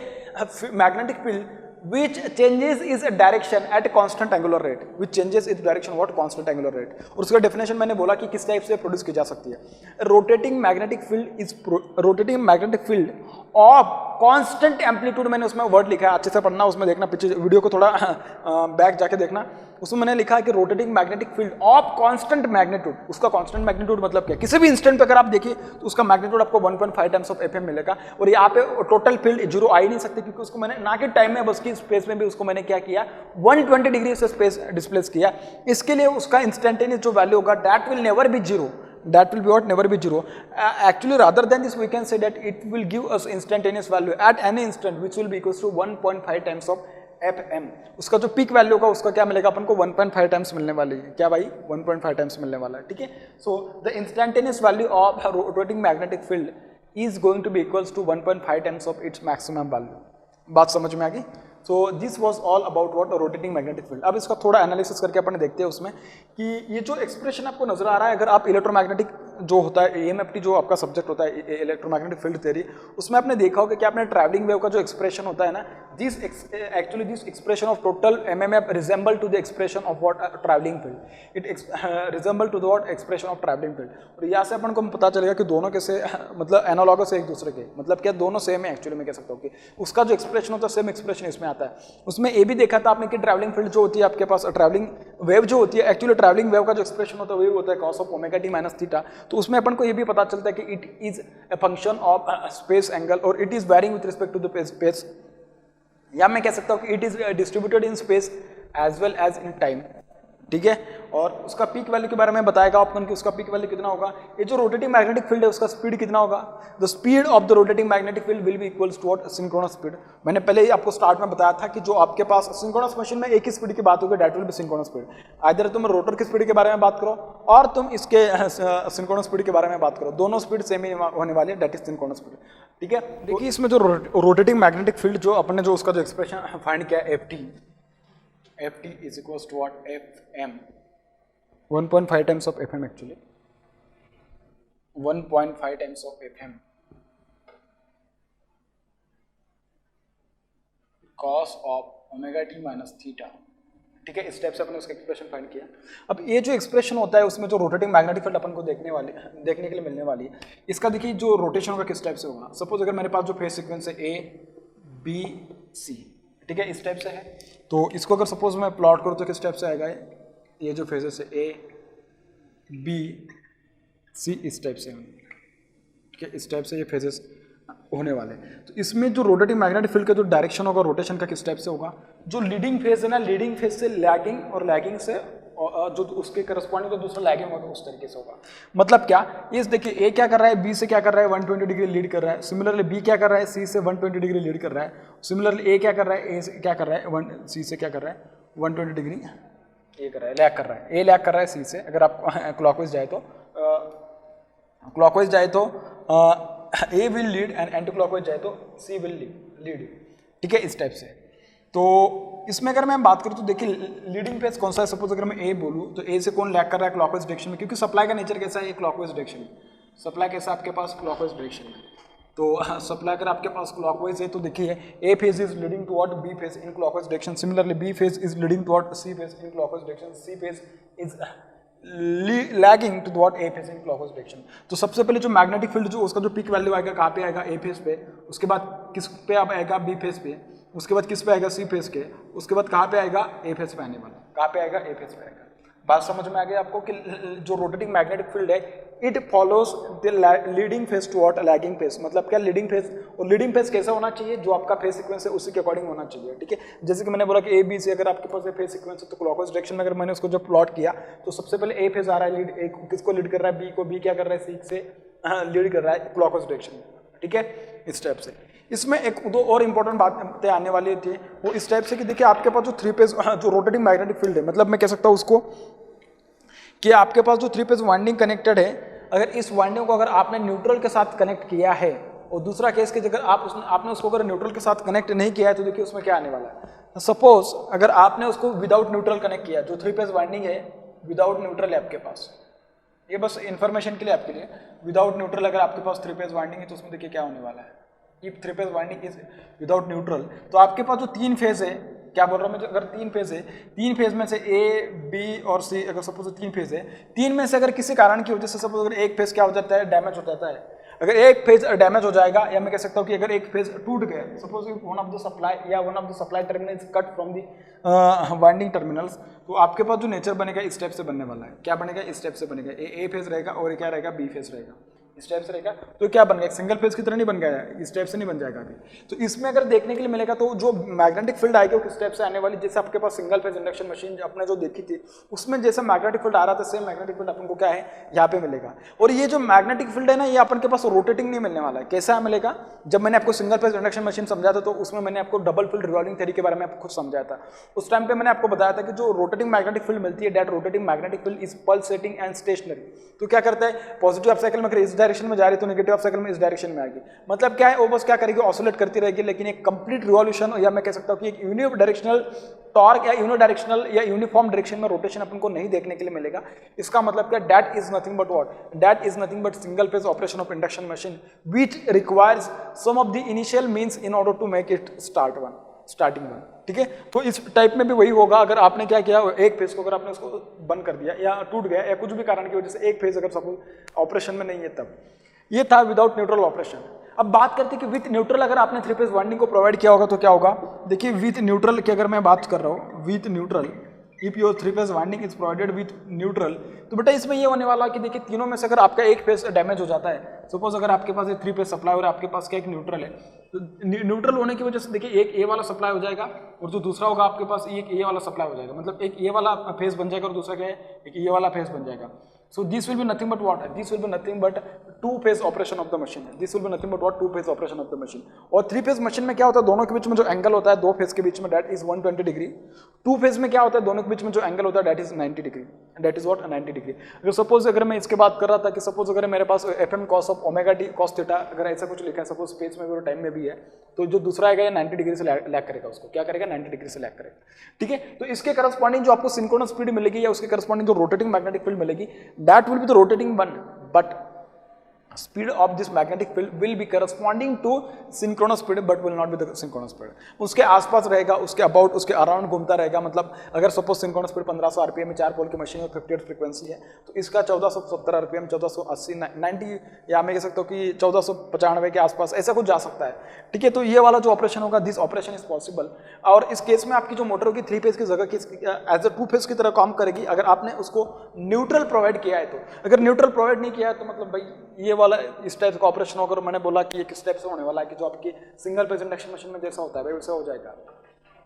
magnetic field which changes its direction at constant angular rate, which changes its direction what constant angular rate। और उसका डेफिनेशन मैंने बोला कि किस टाइप से प्रोड्यूस की जा सकती है। Rotating magnetic field is rotating magnetic field of constant amplitude, मैंने उसमें वर्ड लिखा है, अच्छे से पढ़ना, उसमें देखना, पीछे वीडियो को थोड़ा बैक जाके देखना, उसमें मैंने लिखा है कि rotating magnetic field of constant magnitude. उसका कांस्टेंट मैग्नीट्यूड मतलब क्या, किसी भी इंस्टेंट पे अगर आप देखिए तो उसका मैग्नीट्यूड आपको 1.5 टाइम्स ऑफ एफएम मिलेगा। और यहाँ पे टोटल फील्ड 0 आ ही नहीं सकते, क्योंकि उसको मैंने ना कि टाइम में बस की स्पेस में भी उसको मैंने क्या किया 120 डिग्री से स्पेस डिस्प्लेस किया। इसके लिए उसका इंस्टेंटेनियस जो वैल्यू होगा that will never be 0, that will be what never be 0. Actually rather than this we can say that it will give us instantaneous value at any instant which will be equals to 1.5 times of fm। उसका जो peak value होगा उसका क्या मिलेगा अपन को 1.5 times मिलने वाली है, क्या भाई 1.5 टाइम्स मिलने वाला है, ठीक है। So the instantaneous value of rotating magnetic field is going to be equals to 1.5 times of its maximum value. बात समझ में आ गई। So this was all about what rotating magnetic field. अब इसका थोड़ा एनालिसिस करके अपन देखते हैं उसमें कि ये जो एक्सप्रेशन आपको नजर आ रहा है, अगर आप इलेक्ट्रोमैग्नेटिक जो होता है एएमएफटी जो आपका सब्जेक्ट होता है इलेक्ट्रोमैग्नेटिक फील्ड थ्योरी, उसमें आपने देखा होगा कि आपने ट्रैवलिंग वेव का जो एक्सप्रेशन होता है ना, this actually this expression of total mmf resemble to the expression of what traveling field it resemble to the what expression of traveling field। और यहाँ से अपन को पता चलेगा कि दोनों कैसे मतलब एनालॉगस है एक दूसरे के, मतलब क्या दोनों सेम है एक्चुअली मैं कह सकता हूँ कि उसका जो एक्सप्रेशन होता है सेम एक्सप्रेशन इसमें आता है। उसमें ये भी देखा था आपने कि ट्रैवलिंग फील्ड जो होती है आपके पास, ट्रैवलिंग वेव जो होती है, एक्चुअली ट्रैवलिंग वेव का जो एक्सप्रेशन होता है वही होता है cos of omega T minus theta. तो उसमें अपन को ये भी पता चलता है कि it is a function of space angle और it is varying with respect to the space, या मैं कह सकता हूँ कि it is distributed in space as well as in time, ठीक है। और उसका पीक वैल्यू के बारे में बताएगा अपन कि उसका पीक वैल्यू कितना होगा। ये जो रोटेटिंग मैग्नेटिक फील्ड है उसका स्पीड कितना होगा, the speed of the rotating magnetic field will be equals to what, synchronous speed. मैंने पहले ही आपको स्टार्ट में बताया था कि जो आपके पास सिंक्रोनस मशीन में एक ही स्पीड की बात होगी, that will B synchronous speed. Either तुम रोटर की स्पीड के बारे में बात करो और तुम इसके सिंक्रोनस स्पीड के बारे में बात करो, दोनों स्पीड सेम ही होने वाली है, दैट इज सिंक्रोनस स्पीड, ठीक है। देखिए इसमें जो रोटेटिंग मैग्नेटिक फील्ड जो अपने जो उसका जो एक्सप्रेशन फाइंड किया F T is equals to what, F M 1.5 times of FM actually 1.5 times of FM cos of omega t minus theta, ठीक है। इस टाइप से अपने उसका एक्सप्रेशन फाइंड किया। अब ये जो एक्सप्रेशन होता है उसमें जो रोटेटिंग मैग्नेटिक फील्ड अपन को देखने के लिए मिलने वाली है, इसका देखिए जो रोटेशन होगा किस टाइप से होगा। सपोज अगर मेरे पास जो फेज सीक्वेंस है A B C, ठीक है, इस टाइप से है, तो इसको अगर सपोज मैं प्लॉट करूँ तो किस टाइप से आएगा, ये जो फेजेस है A B C इस टाइप से, ठीक है, इस टाइप से ये फेजेस होने वाले हैं। तो इसमें जो रोटेटिंग मैग्नेटिक फील्ड का जो डायरेक्शन होगा रोटेशन का किस टाइप से होगा, जो लीडिंग फेज है ना, लीडिंग फेज से लैगिंग और लैगिंग से जो उसके करस्पॉन्डिंग तो दूसरा लैगिंग होगा, उस तरीके से होगा। मतलब क्या, इस देखिए A क्या कर रहा है, B से क्या कर रहा है, 120 डिग्री लीड कर रहा है। सिमिलरली B क्या कर रहा है, C से 120 डिग्री लीड कर रहा है। सिमिलरली A क्या कर रहा है, A से क्या कर रहा है, C से क्या कर रहा है, 120 डिग्री ये कर रहा है, लैग कर रहा है। A लैग कर रहा है C से। अगर आप क्लॉकवाइज जाए तो A will lead and anti clockwise जाए तो C विल लीड, ठीक है, इस टाइप से। तो इसमें अगर मैं बात करूँ तो देखिए लीडिंग फेज कौन सा है। सपोज अगर मैं A बोलूँ तो A से कौन लैग कर रहा है, क्लॉकवाइज डायरेक्शन में, क्योंकि सप्लाई का नेचर कैसा है, ये क्लॉकवाइज डायरेक्शन में। सप्लाई कैसा आपके पास, क्लॉकवाइज डायरेक्शन में। तो सप्लाई अगर आपके पास क्लॉकवाइज है तो देखिए A phase is leading toward B phase in clockwise direction. Similarly B phase is leading toward C phase in clockwise direction. C phase is lagging to what, A phase in clockwise direction. तो सबसे पहले जो magnetic field जो उसका जो peak value आएगा कहाँ पे आएगा, A फेज पे। उसके बाद किस पे अब आएगा, B फेज पे। उसके बाद किस पे आएगा, C फेज के। उसके बाद कहाँ पे आएगा, A फेज पे आने वाला। कहाँ पे आएगा, A फेज पे आएगा। बात समझ में आ गई आपको कि जो रोटेटिंग मैग्नेटिक फील्ड है it follows the leading phase two what, lagging phase. मतलब क्या, लीडिंग फेज। और लीडिंग फेज कैसा होना चाहिए, जो आपका फेज सीक्वेंस है उसी के अकॉर्डिंग होना चाहिए, ठीक है। जैसे कि मैंने बोला कि A B C अगर आपके पास फेज सीक्वेंस है तो क्लॉकवाइज डायरेक्शन में अगर मैंने उसको जब प्लॉट किया तो सबसे पहले A फेज आ रहा है लीड, किसको लीड कर रहा है, B को। B क्या कर रहा है, C से लीड कर रहा है क्लॉकवाइज डायरेक्शन में, ठीक है, इस टाइप से। इसमें एक दो और इंपॉर्टेंट बातें आने वाली थी, वो इस टाइप से कि देखिए आपके पास जो 3 फेज जो रोटेटिंग मैग्नेटिक फील्ड है, मतलब मैं कह सकता हूँ उसको कि आपके पास जो 3 फेज वाइंडिंग कनेक्टेड है, अगर इस वाइंडिंग को अगर आपने न्यूट्रल के साथ कनेक्ट किया है, और दूसरा केस कि अगर आपने उसको अगर न्यूट्रल के साथ कनेक्ट नहीं किया है तो देखिए उसमें क्या आने वाला है। सपोज अगर आपने उसको विदाउट न्यूट्रल कनेक्ट किया, जो 3 फेज वाइंडिंग है विदाउट न्यूट्रल है आपके पास, ये बस इन्फॉर्मेशन के लिए आपके लिए, विदाउट न्यूट्रल अगर आपके पास 3 फेज वाइंडिंग है तो उसमें देखिए क्या होने वाला है। If 3 phase winding is without neutral, तो आपके पास जो 3 फेज है, क्या बोल रहा हूँ मैं, अगर 3 फेज है, 3 फेज में से A B और C अगर सपोज 3 फेज है, 3 में से अगर किसी कारण की वजह से सपोज अगर एक फेज क्या हो जाता है, डैमेज हो जाता है। अगर एक फेज डैमेज हो जाएगा, या मैं कह सकता हूँ कि अगर एक फेज टूट गया, suppose one of the supply या one of the supply terminal is cut from the winding terminals, तो आपके पास जो नेचर बनेगा इस टाइप से बनने वाला है। क्या बनेगा, इस टाइप से बनेगा। A फेज रहेगा और क्या रहेगा, B फेज रहेगा, इस टाइप से रहेगा। तो क्या बन गया, सिंगल फेज की तरह नहीं बन गया है, इस टाइप से नहीं बन जाएगा अभी। तो इसमें अगर देखने के लिए मिलेगा तो जो मैग्नेटिक फील्ड आएगी वो किस टाइप से आने वाली, जैसे आपके पास सिंगल फेज इंडक्शन मशीन अपने जो देखी थी उसमें जैसे मैग्नेटिक फील्ड आ रहा था, सेम मैग्नेटिक फील्ड अपन को क्या है यहाँ पे मिलेगा। और ये जो मैग्नेटिक फील्ड है ना, ये अपन के पास रोटेटिंग नहीं मिलने वाला है। कैसा मिलेगा, जब मैंने आपको सिंगल फेज इंडक्शन मशीन समझा था तो उसमें मैंने आपको डबल फील्ड रिवॉल्विंग थ्योरी के बारे में आपको खुद समझाया था। उस टाइम पे मैंने आपको बताया था कि जो रोटेटिंग मैग्नेटिक फील्ड मिलती है, that rotating magnetic field is pulsating and stationary. तो क्या करता है, पॉजिटिव अप साइकिल में अगर इस डायरेक्शन में जा रही है तो नेगेटिव अप साइकिल में इस डायरेक्शन में आएगी। मतलब क्या है, वो बस क्या करेगी, ऑसिलेट करती रहेगी, लेकिन एक कंप्लीट रिवॉल्यूशन, या मैं कह सकता हूं कि एक यूनिडायरेक्शनल टॉर्क या यूनिडायरेक्शनल या यूनिफॉर्म डायरेक्शन में रोटेशन अपन को नहीं देखने के लिए मिलेगा। इसका मतलब क्या, that is nothing but what, that is nothing but single phase operation of induction machine which requires some of the initial means in order to make it start one. Starting one, ठीक है। तो इस type में भी वही होगा, अगर आपने क्या किया, एक फेज को अगर आपने उसको बंद कर दिया या टूट गया या कुछ भी कारण की वजह से एक फेज अगर सपोज ऑपरेशन में नहीं है, तब ये था विदाउट न्यूट्रल ऑपरेशन। अब बात करते हैं कि विथ न्यूट्रल अगर आपने 3 फेज वाइंडिंग को प्रोवाइड किया होगा तो क्या होगा। देखिए विथ न्यूट्रल की अगर मैं बात कर रहा हूँ, with neutral if your 3 phase winding is provided with neutral, तो बेटा इसमें ये होने वाला कि देखिए तीनों में से अगर आपका एक फेज डैमेज हो जाता है, सपोज अगर आपके पास 3 फेज सप्लाई हो रहा है, आपके पास क्या एक न्यूट्रल है, तो न्यूट्रल होने की वजह से देखिए एक ए वाला सप्लाई हो जाएगा और जो दूसरा होगा आपके पास एक ए वाला सप्लाई हो जाएगा, मतलब एक ए वाला फेज बन जाएगा और दूसरा क्या है, एक ए वाला फेज बन जाएगा। So this will be nothing but what? This will be nothing but two-phase operation of the machine. This will be nothing but what? Two-phase operation of the machine. और 3-phase मशीन में क्या होता है, दोनों के बीच में जो एंगल होता है, 2 फेज के बीच में, that is 120 डिग्री। 2 फेज में क्या होता है, दोनों के बीच में जो एंगल होता है, that is 90 degree. That is what? 90 degree. अगर सपोज अगर मैं इसके बात कर रहा था कि सपोज अगर मेरे पास FM cos of omega T cos theta अगर ऐसा कुछ लिखा है, सपोज स्पेस में भी और टाइम में भी है, तो जो दूसरा आएगा ये 90 डिग्री से लैग करेगा, उसको क्या करेगा, 90 डिग्री से लैग करेगा, ठीक है। तो इसके करस्पॉन्डिंग जो आपको सिंक्रोनस स्पीड मिलेगी या उसके करस्पॉन्डिंग जो रोटेटिंग मैग्नेटिक फील्ड मिलेगी, that will be the rotating one, but speed of this magnetic field will be corresponding to synchronous speed but will not be the synchronous speed। उसके आसपास रहेगा, उसके about, उसके अराउंड घूमता रहेगा। मतलब अगर सपोज सिंक्रोनस स्पीड 1500 आरपीएम में 4 पोल की मशीन है, 50 हर्ट्ज फ्रीक्वेंसी है, तो इसका 1470 आरपीएम, 1480, 90 या मैं कह सकता हूँ कि 1495 के आसपास ऐसा कुछ जा सकता है, ठीक है। तो ये वाला जो ऑपरेशन होगा, दिस ऑपरेशन इज पॉसिबल। और इस केस में आपकी जो मोटर होगी 3 फेज की जगह की एज अ 2 फेज की तरह काम करेगी अगर आपने उसको न्यूट्रल प्रोवाइड किया है। तो अगर न्यूट्रल प्रोवाइड नहीं किया है तो मतलब भाई ये वाला इस टाइप का ऑपरेशन होकर मैंने बोला कि ये किस टाइप से होने वाला है कि जो आपकी सिंगल फेज इंडक्शन मशीन में जैसा होता है भाई वैसा हो जाएगा।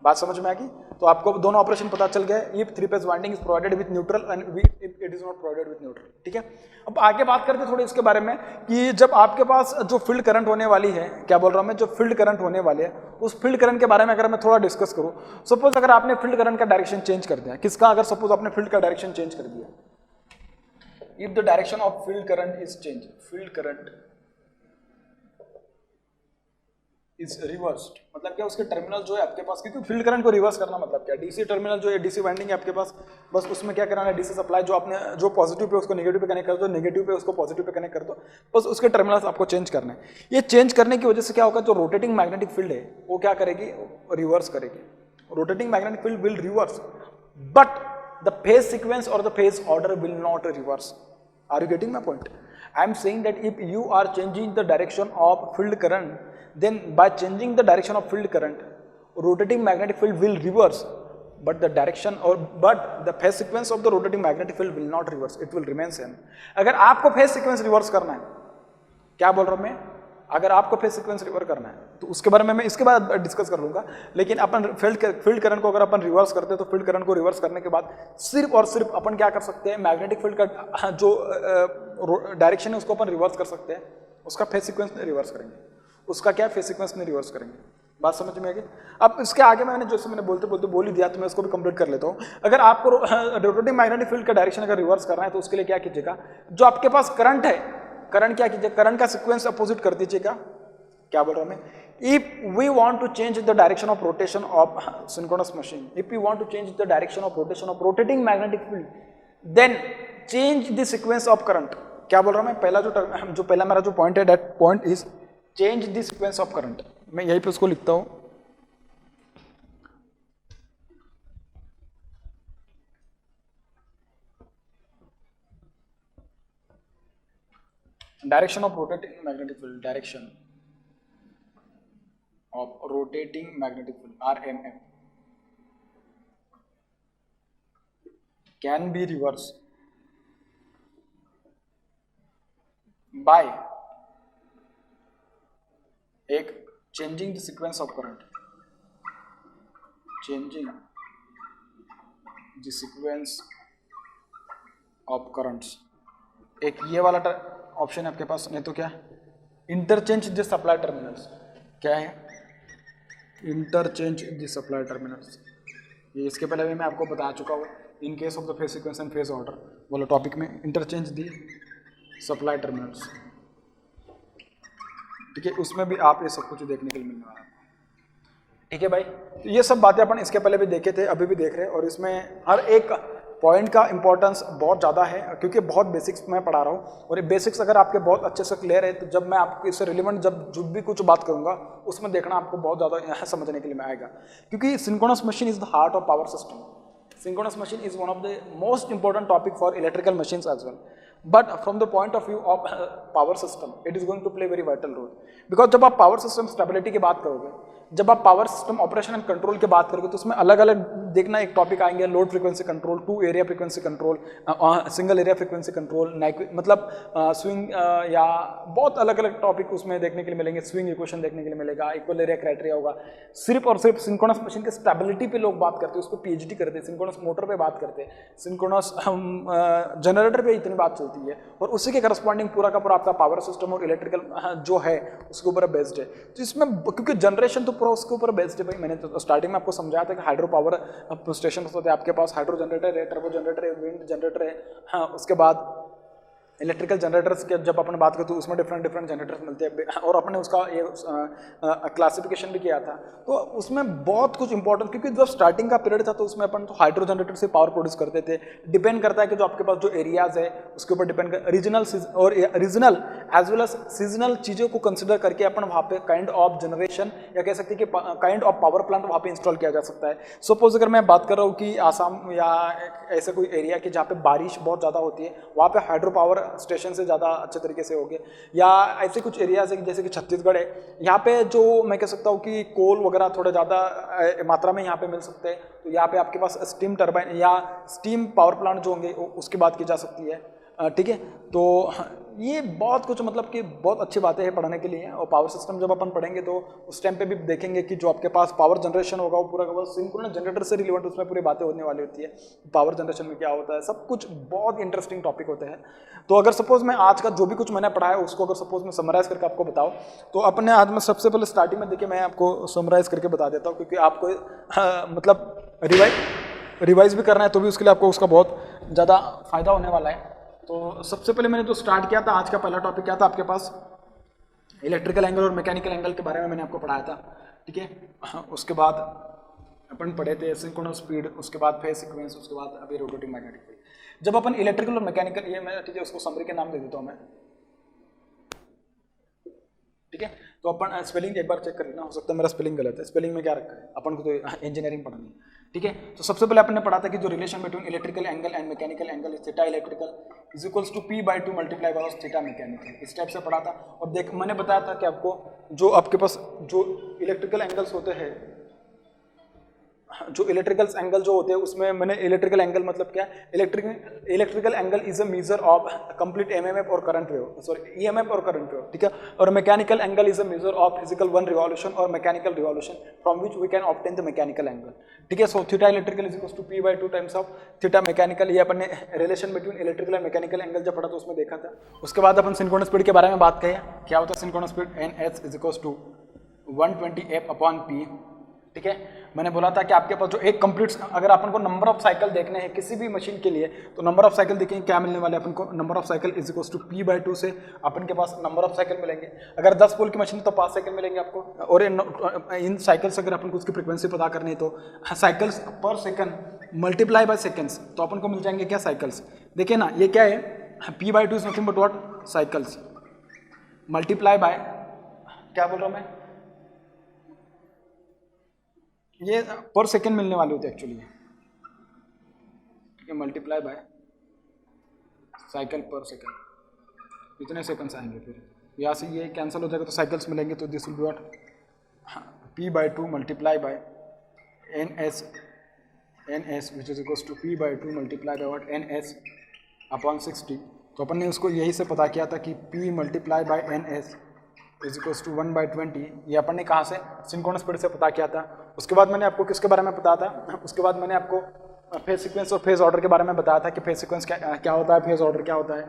बात समझ में आ गई? तो आपको दोनों ऑपरेशन पता चल गए। If 3 phase winding is provided with neutral and if it is not provided with neutral, ठीक है। अब आगे बात करते हैं थोड़ी इसके बारे में कि जब आपके पास जो फील्ड करंट होने वाली है, क्या बोल रहा हूं मैं, जो फील्ड करंट होने वाले है, उस फील्ड करंट के बारे में अगर मैं थोड़ा डिस्कस करूं। सपोज अगर आपने फील्ड करंट का डायरेक्शन चेंज कर दिया, किसका, अगर सपोज आपने फील्ड का डायरेक्शन चेंज कर दिया, if the direction of field current is changed, field current is reversed, मतलब क्या, उसके टर्मिनल जो है आपके पास, क्योंकि फील्ड करंट को रिवर्स करना मतलब क्या, डीसी टर्मिनल जो है, डीसी वाइंडिंग है आपके पास, बस उसमें क्या कराना है, डीसी सप्लाई जो आपने जो पॉजिटिव पे उसको नेगेटिव पे कनेक्ट कर दो, नेगेटिव पे उसको पॉजिटिव पे कनेक्ट कर दो, बस उसके टर्मिनल्स आपको चेंज करना है। ये चेंज करने की वजह से क्या होगा, जो रोटेटिंग मैग्नेटिक फील्ड है वो क्या करेगी, रिवर्स करेगी। Rotating magnetic field will reverse but the phase sequence or the phase order will not reverse. Are you getting my point? I am saying that if you are changing the direction of field current, then by changing the direction of field current, rotating magnetic field will reverse, but the direction or but the phase sequence of the rotating magnetic field will not reverse. It will remain same. अगर आपको phase sequence reverse करना है, क्या बोल रहा हूँ मैं, अगर आपको फेज सीक्वेंस रिवर्स करना है तो उसके बारे में मैं इसके बाद डिस्कस कर लूंगा। लेकिन अपन फील्ड करंट को अगर अपन रिवर्स करते हैं तो फील्ड करंट को रिवर्स करने के बाद सिर्फ और सिर्फ अपन क्या कर सकते हैं, मैग्नेटिक फील्ड का जो डायरेक्शन है उसको अपन रिवर्स कर सकते हैं, उसका फेज सीक्वेंस नहीं रिवर्स करेंगे, उसका क्या फेज सीक्वेंस नहीं रिवर्स करेंगे। बात समझ में आ गई? अब इसके आगे मैंने जैसे मैंने बोलते बोलते बोल ही दिया, तो मैं इसको भी कंप्लीट कर लेता हूँ। अगर आपको रोटेटिंग मैग्नेटिक फील्ड का डायरेक्शन अगर रिवर्स करना है तो उसके लिए क्या कीजिएगा, जो आपके पास करंट है, करंट क्या कीजिए, करंट का सीक्वेंस अपोजिट कर दीजिएगा। क्या बोल रहा हूं मैं, if we want to change the direction of rotation of synchronous machine, if you want to change the direction of rotation of rotating magnetic field, then change the sequence of current. क्या बोल रहा हूं मैं, पहला जो पहला मेरा जो पॉइंट है, that point is change the sequence of current. मैं यहीं पे उसको लिखता हूं, direction of rotating magnetic field, direction of rotating magnetic field, RMF, can be reversed by एक changing the sequence of current, changing the sequence of currents। एक ये वाला ऑप्शन है आपके पास, नहीं तो क्या, इंटरचेंज द सप्लाई टर्मिनल्स। क्या है, इंटरचेंज द सप्लाई टर्मिनल्स। ये इसके पहले भी मैं आपको बता चुका हूँ, in case of the phase sequence and phase order वाला टॉपिक में, इंटरचेंज द सप्लाई टर्मिनल्स, ठीक है। उसमें भी आप ये सब कुछ देखने के लिए मिलने वाला है, ठीक है भाई। तो ये सब बातें अपन इसके पहले भी देखे थे, अभी भी देख रहे हैं, और इसमें हर एक पॉइंट का इंपॉर्टेंस बहुत ज़्यादा है क्योंकि बहुत बेसिक्स मैं पढ़ा रहा हूँ, और ये बेसिक्स अगर आपके बहुत अच्छे से क्लियर है तो जब मैं आपको इससे रिलेवेंट जो भी कुछ बात करूँगा उसमें देखना आपको बहुत ज़्यादा यहाँ समझने के लिए आएगा, क्योंकि synchronous machine is the heart of power system. Synchronous machine is one of the most important topic for electrical machines as well. But from the point of view of power system, it is going to play very vital role. Because जब आप power system stability की बात करोगे, जब आप power system operation and control की बात करोगे तो उसमें अलग अलग देखना एक टॉपिक आएंगे, load frequency control, two area frequency control, single area frequency control, मतलब स्विंग या बहुत अलग अलग टॉपिक उसमें देखने के लिए मिलेंगे. स्विंग इक्वेशन देखने के लिए मिलेगा, इक्वल एरिया क्राइटेरिया होगा. सिर्फ और सिर्फ सिंक्रोनस मशीन के स्टेबिलिटी पे लोग बात करते हैं, उस पर पीएचडी करते हैं, सिंक्रोनस मोटर पे बात करते हैं, सिंक्रोनस जनरेटर पे इतनी बात चलती है, और उसी के करस्पॉन्डिंग पूरा का पूरा आपका पावर सिस्टम और इलेक्ट्रिकल जो है उसके ऊपर बेस्ड है. तो इसमें क्योंकि जनरेशन तो पूरा उसके ऊपर बेस्ड है भाई. मैंने तो स्टार्टिंग में आपको समझाया था कि हाइड्रो पावर स्टेशन होते हैं आपके पास, हाइड्रो जनरेटर है, टर्बो जनरेटर है, विंड जनरेटर है. हाँ, उसके बाद इलेक्ट्रिकल जनरेटर्स के जब अपन बात करते हैं उसमें डिफरेंट डिफरेंट जनरेटर्स मिलते हैं, और अपने उसका ये क्लासिफिकेशन भी किया था. तो उसमें बहुत कुछ इंपॉर्टेंट, क्योंकि जब स्टार्टिंग का पीरियड था तो उसमें अपन तो हाइड्रो जनरेटर से पावर प्रोड्यूस करते थे. डिपेंड करता है कि जो आपके पास जो एरियाज है उसके ऊपर डिपेंड कर, regional as well as seasonal चीज़ों को कंसिडर करके अपन वहाँ पे काइंड ऑफ जनरेशन या कह सकते हैं कि काइंड ऑफ पावर प्लांट वहाँ पे इंस्टॉल किया जा सकता है. सपोज अगर मैं बात कर रहा हूँ कि आसाम या ऐसे कोई एरिया की जहाँ पे बारिश बहुत ज़्यादा होती है, वहाँ पे हाइड्रो पावर स्टेशन से ज़्यादा अच्छे तरीके से होंगे. या ऐसे कुछ एरियाज है जैसे कि छत्तीसगढ़ है, यहाँ पे जो मैं कह सकता हूँ कि कोल वगैरह थोड़ा ज़्यादा मात्रा में यहाँ पे मिल सकते हैं. तो यहाँ पे आपके पास स्टीम टर्बाइन या स्टीम पावर प्लांट जो होंगे उसकी बात की जा सकती है. ठीक है, तो ये बहुत कुछ मतलब कि बहुत अच्छी बातें हैं पढ़ने के लिए. और पावर सिस्टम जब अपन पढ़ेंगे तो उस टाइम पे भी देखेंगे कि जो आपके पास पावर जनरेशन होगा वो पूरा का पूरा सिंक्रोनस जनरेटर से रिलेवेंट उसमें पूरी बातें होने वाली होती है. पावर जनरेशन में क्या होता है, सब कुछ बहुत इंटरेस्टिंग टॉपिक होते हैं. तो अगर सपोज मैं आज का जो भी कुछ मैंने पढ़ा है उसको अगर सपोज मैं समराइज करके आपको बताऊँ तो अपने आज में सबसे पहले स्टार्टिंग में देखिए मैं आपको समराइज करके बता देता हूँ, क्योंकि आपको मतलब रिवाइज भी करना है तो भी उसके लिए आपको उसका बहुत ज़्यादा फायदा होने वाला है. तो सबसे पहले मैंने जो स्टार्ट किया था, आज का पहला टॉपिक क्या था आपके पास, इलेक्ट्रिकल एंगल और मैकेनिकल एंगल के बारे में मैंने आपको पढ़ाया था. ठीक है, उसके बाद अपन पढ़े थे सिंक्रोनस स्पीड, उसके बाद फेज सीक्वेंस, उसके बाद अभी रोटेटिंग मैग्नेटिक फील्ड. जब अपन इलेक्ट्रिकल और मैकेनिकल, ये मैं ठीक है उसको समरी के नाम दे देता हूँ मैं. ठीक है, तो अपन स्पेलिंग एक बार चेक कर लेना, हो सकता है मेरा स्पेलिंग गलत है. स्पेलिंग में क्या रखा है, अपन को तो इंजीनियरिंग पढ़नी है. ठीक है, तो सबसे पहले अपन ने पढ़ा था कि जो relation between electrical angle and mechanical angle is theta electrical is equals to p/2 multiply by theta mechanical. इस टाइप से पढ़ा था. और देख मैंने बताया था कि आपको जो आपके पास जो इलेक्ट्रिकल एंगल्स होते हैं, जो इलेक्ट्रिकल एंगल जो होते हैं उसमें मैंने इलेक्ट्रिकल एंगल मतलब क्या, electrical angle is a measure of complete MMF और करंट वेव, सॉरी ईएमएफ और करंट वेव. ठीक है, और mechanical angle is a measure of physical one revolution और mechanical revolution from which we can obtain the mechanical angle. ठीक है, so theta electrical is equals to p/2 times of theta mechanical. ये अपन ने relation between electrical and mechanical angle जब पढ़ा तो उसमें देखा था. उसके बाद अपन सिंक्रोनस स्पीड के बारे में बात करें. क्या होता है synchronous speed, ns is equals to 120f/p. ठीक है, मैंने बोला था कि आपके पास जो एक कंप्लीट, अगर अपन को नंबर ऑफ साइकिल देखने हैं किसी भी मशीन के लिए तो नंबर ऑफ साइकिल देखेंगे क्या मिलने वाले अपन को, number of cycle is equals to p/2 से अपन के पास नंबर ऑफ साइकिल मिलेंगे. अगर 10 पोल की मशीन तो 5 साइकिल मिलेंगे आपको. और इन साइकिल्स अगर अपन को उसकी फ्रीक्वेंसी पता करनी है तो cycles per second multiply by seconds, तो अपन को मिल जाएंगे क्या साइकिल्स. देखिए ना ये क्या है, p/2 is nothing but what, cycles multiply by, क्या बोल रहा हूँ मैं, ये पर सेकेंड मिलने वाले होते हैं एक्चुअली. ठीक है, मल्टीप्लाई बाय साइकिल पर सेकेंड, इतने सेकंड्स आएंगे. फिर यहाँ से ये कैंसिल हो जाएगा तो साइकिल्स मिलेंगे. तो this will be what, p/2 multiply by ns which is equals to p/2 multiply by what, ns/60. तो अपन ने उसको यही से पता किया था कि p multiply by ns is equals to 1/20. ये अपन ने कहाँ से, सिंक्रोनस स्पीड से पता किया था. उसके बाद मैंने आपको किसके बारे में बताया था, उसके बाद मैंने आपको फेज सीक्वेंस और फेज ऑर्डर के बारे में बताया था कि फेज सीक्वेंस क्या होता है, फेज ऑर्डर क्या होता है.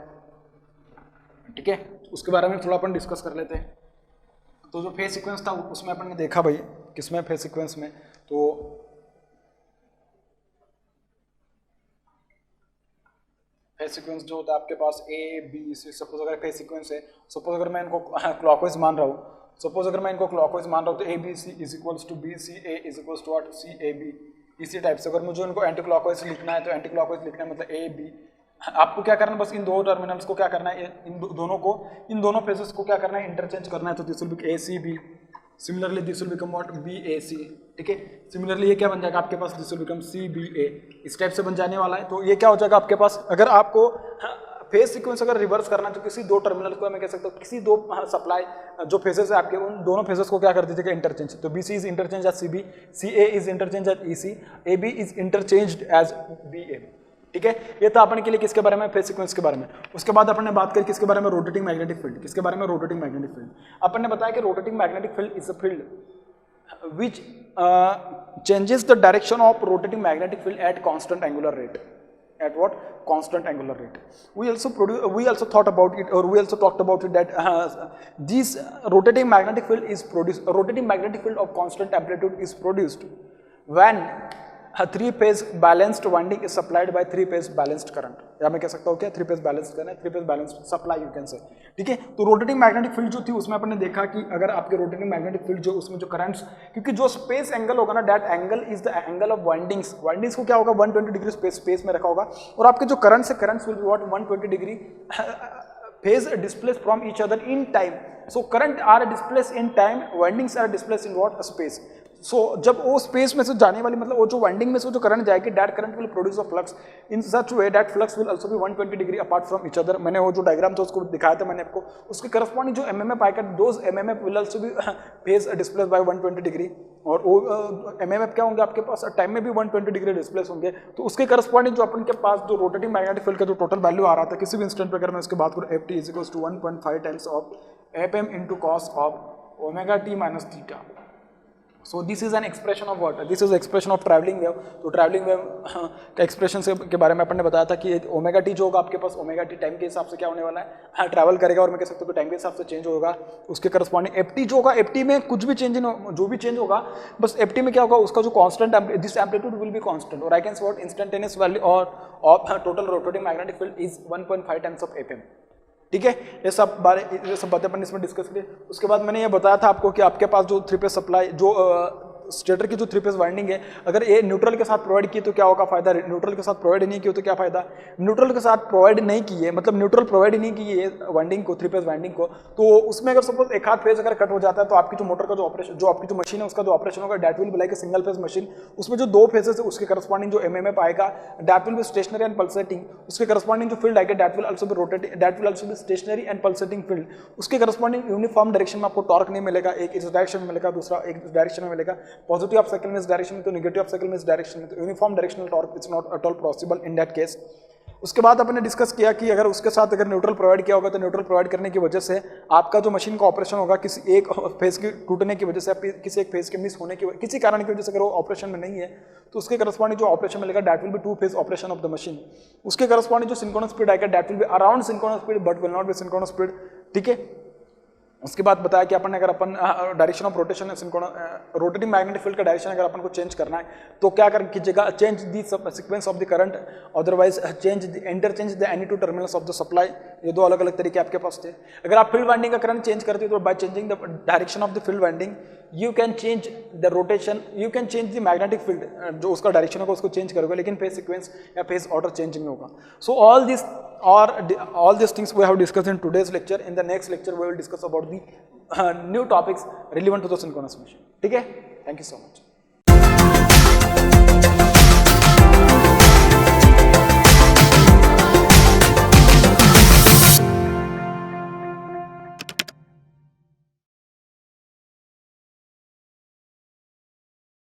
ठीक है, उसके बारे में थोड़ा अपन डिस्कस कर लेते हैं. तो जो फेज सीक्वेंस था उसमें अपन ने देखा भाई, किसमें, फेज सीक्वेंस में. तो फेज सीक्वेंस जो होता है आपके पास A B C, सपोज अगर फेज सीक्वेंस है, सपोज अगर मैं इनको क्लॉकवाइज मान रहा हूँ, सपोज अगर मैं इनको क्लॉकवाइज मान रहा हूँ तो ABC is equals to BCA is equals to what, CAB. इसी टाइप से। अगर मुझे उनको एंटी क्लॉकवाइज लिखना है तो एंटी क्लॉकवाइज लिखना है, मतलब ए बी। आपको क्या करना है, बस इन दो टर्मिनल्स को क्या करना है, इन दोनों फेजेस को क्या करना है, इंटरचेंज करना है। तो this will be A C B, similarly this will become what, B A C, ठीक है। सिमिलरली ये क्या बन जाएगा आपके पास, this will become C B A, इस टाइप से बन जाने वाला है। तो ये क्या हो जाएगा आपके पास, अगर आपको फेज सीक्वेंस अगर रिवर्स करना है तो किसी दो टर्मिनल को मैं कह सकता हूँ, किसी दो सप्लाई जो फेजेस है आपके, उन दोनों फेजेस को क्या कर दीजिएगा, इंटरचेंज। तो B C is interchange as C B, C A is interchange as E C, A B is interchanged as B A, ठीक है। ये था अपन के लिए किसके बारे में, फेज सीक्वेंस के बारे में। उसके बाद अपन ने बात करी किसके बारे में, रोटेटिंग मैग्नेटिक फील्ड। किसके बारे में, रोटेटिंग मैग्नेटिक फील्ड। अपन ने बताया कि rotating magnetic field is a field which changes the direction of rotating magnetic field at constant angular rate. At what? Constant angular rate. We also thought about it, or we also talked about it, that this rotating magnetic field is produced. A rotating magnetic field of constant amplitude is produced when a three-phase balanced winding is supplied by three-phase balanced current. या मैं कह सकता हूँ क्या, three-phase balanced current, three-phase balanced supply you can say, ठीक है। तो rotating magnetic field जो थी उसमें अपन ने देखा कि अगर आपके रोटेटिंग मैग्नेटिक फील्ड जो उसमें जो करंट्स, क्योंकि जो स्पेस एंगल होगा ना, that angle is the angle of windings. Windings को क्या होगा, 120 डिग्री स्पेस में रखा होगा, और आपके जो करंट्स है, currents will be what, 120 degree phase displaced from each other in time. So current are displaced in time, windings are displaced in what, space. So जब वो स्पेस में से जाने वाली, मतलब वो जो वाइंडिंग में से जो करंट जाएगी, that current will produce a flux in such way that flux will also B 120 degree apart from each other. मैंने वो जो डायग्राम था उसको दिखाया था मैंने आपको, उसके करस्पॉन्डिंग जो एमएमएफ आएगा, those MMF will also B phase displace by 120 degree, और वो एमएमएफ क्या होंगे आपके पास, टाइम में भी 120 डिग्री डिस्प्लेस होंगे। तो उसके करस्पॉन्डिंग जो अपन के पास जो रोटेटिंग मैग्नेटिक फील्ड का जो टोटल वैल्यू आ रहा था किसी भी इंस्टेंट पे, अगर मैं उसकी बात करूँ, F T is equals to 1.5 times of F M into cos of omega T minus theta. So this is an expression of what, this is expression of travelling wave. तो ट्रैवलिंग वेव का expression के बारे में अपन ने बताया था कि omega T जो होगा आपके पास, ओमेगा टी टाइम के हिसाब से क्या होने वाला है, हाँ ट्रैवल करेगा, और मैं कह सकता हूँ कि टाइम के हिसाब से चेंज होगा। उसके करस्पॉन्डिंग एफ टी जो होगा, एफ टी में कुछ भी चेंज जो भी चेंज होगा, बस एफ टी में क्या होगा, उसका जो constant this amplitude will be constant, और I can say what, instantaneous value और of total rotating magnetic field is 1.5 times of F M, ठीक है। ये सब बातें अपन इसमें डिस्कस करें। उसके बाद मैंने ये बताया था आपको कि आपके पास जो थ्री फेज सप्लाई, जो स्टेटर की जो थ्री फेज वाइंडिंग है, अगर ये न्यूट्रल के साथ प्रोवाइड की तो क्या होगा फायदा, न्यूट्रल के साथ प्रोवाइड नहीं की तो क्या फायदा। न्यूट्रल के साथ प्रोवाइड नहीं की है, मतलब न्यूट्रल प्रोवाइड नहीं की है वाइंडिंग को, थ्री फेज वाइंडिंग को, तो उसमें अगर सपोज एक हाथ फेज अगर कट हो जाता है तो आपकी जो मोटर का जो ऑपरेशन, जो आपकी जो मशीन है उसका जो ऑपरेशन होगा, that will be like a single phase machine. उसमें जो दो फेजेस है उसके करस्पॉन्डिंग जो एमएमएफ आएगा, that will be stationary and pulsating. उसके करस्पॉन्डिंग जो फील्ड आएगा, that will also be rotating, that will also be stationary and pulsating field. उसके करस्पॉन्डिंग यूनिफॉर्म डायरेक्शन में आपको टॉर्क नहीं मिलेगा, एक इस डायरेक्शन में मिलेगा, दूसरा एक डायरेक्शन में मिलेगा, पॉजिटिव ऑफ साइकिल में इस डायरेक्शन में, तो नेगेटिव ऑफ साइकिल में इस डायरेक्शन में, तो uniform directional torque it's not at all possible in that case. उसके बाद अपन ने डिस्कस किया कि अगर उसके साथ अगर न्यूट्रल प्रोवाइड किया होगा तो न्यूट्रल प्रोवाइड करने की वजह से आपका जो मशीन का ऑपरेशन होगा, किसी एक फेज के टूटने की वजह से, किसी एक फेज के मिस होने की, किसी कारण की वजह से अगर वो ऑपरेशन में नहीं है तो उसके करस्पॉन्डिंग जो ऑपरेशन मिलेगा, that will be two phase operation of the machine. उसके करस्पॉन्डिंग जो सिंक्रोनस स्पीड आएगा, that will be around synchronous speed but will not be synchronous speed, ठीक है। उसके बाद बताया कि अपन अगर अपन direction of rotation rotating magnetic field का डायरेक्शन अगर अपन को चेंज करना है तो क्या कर कीजिएगा, change the sequence of the current, otherwise interchange the any two terminals of the supply. ये दो अलग अलग तरीके आपके पास थे। अगर आप फील्ड वाइंडिंग का करंट चेंज करते हो तो bye changing the direction of the field winding you can change the rotation, you can change the magnetic field, जो उसका डायरेक्शन होगा उसको चेंज करोगे, लेकिन फेज सीक्वेंस या फेज ऑर्डर चेंज नहीं होगा। So all these things we have discussed in today's lecture. In the next lecture we will discuss about the new topics relevant to the synchronous machine. ठीक है, thank you so much.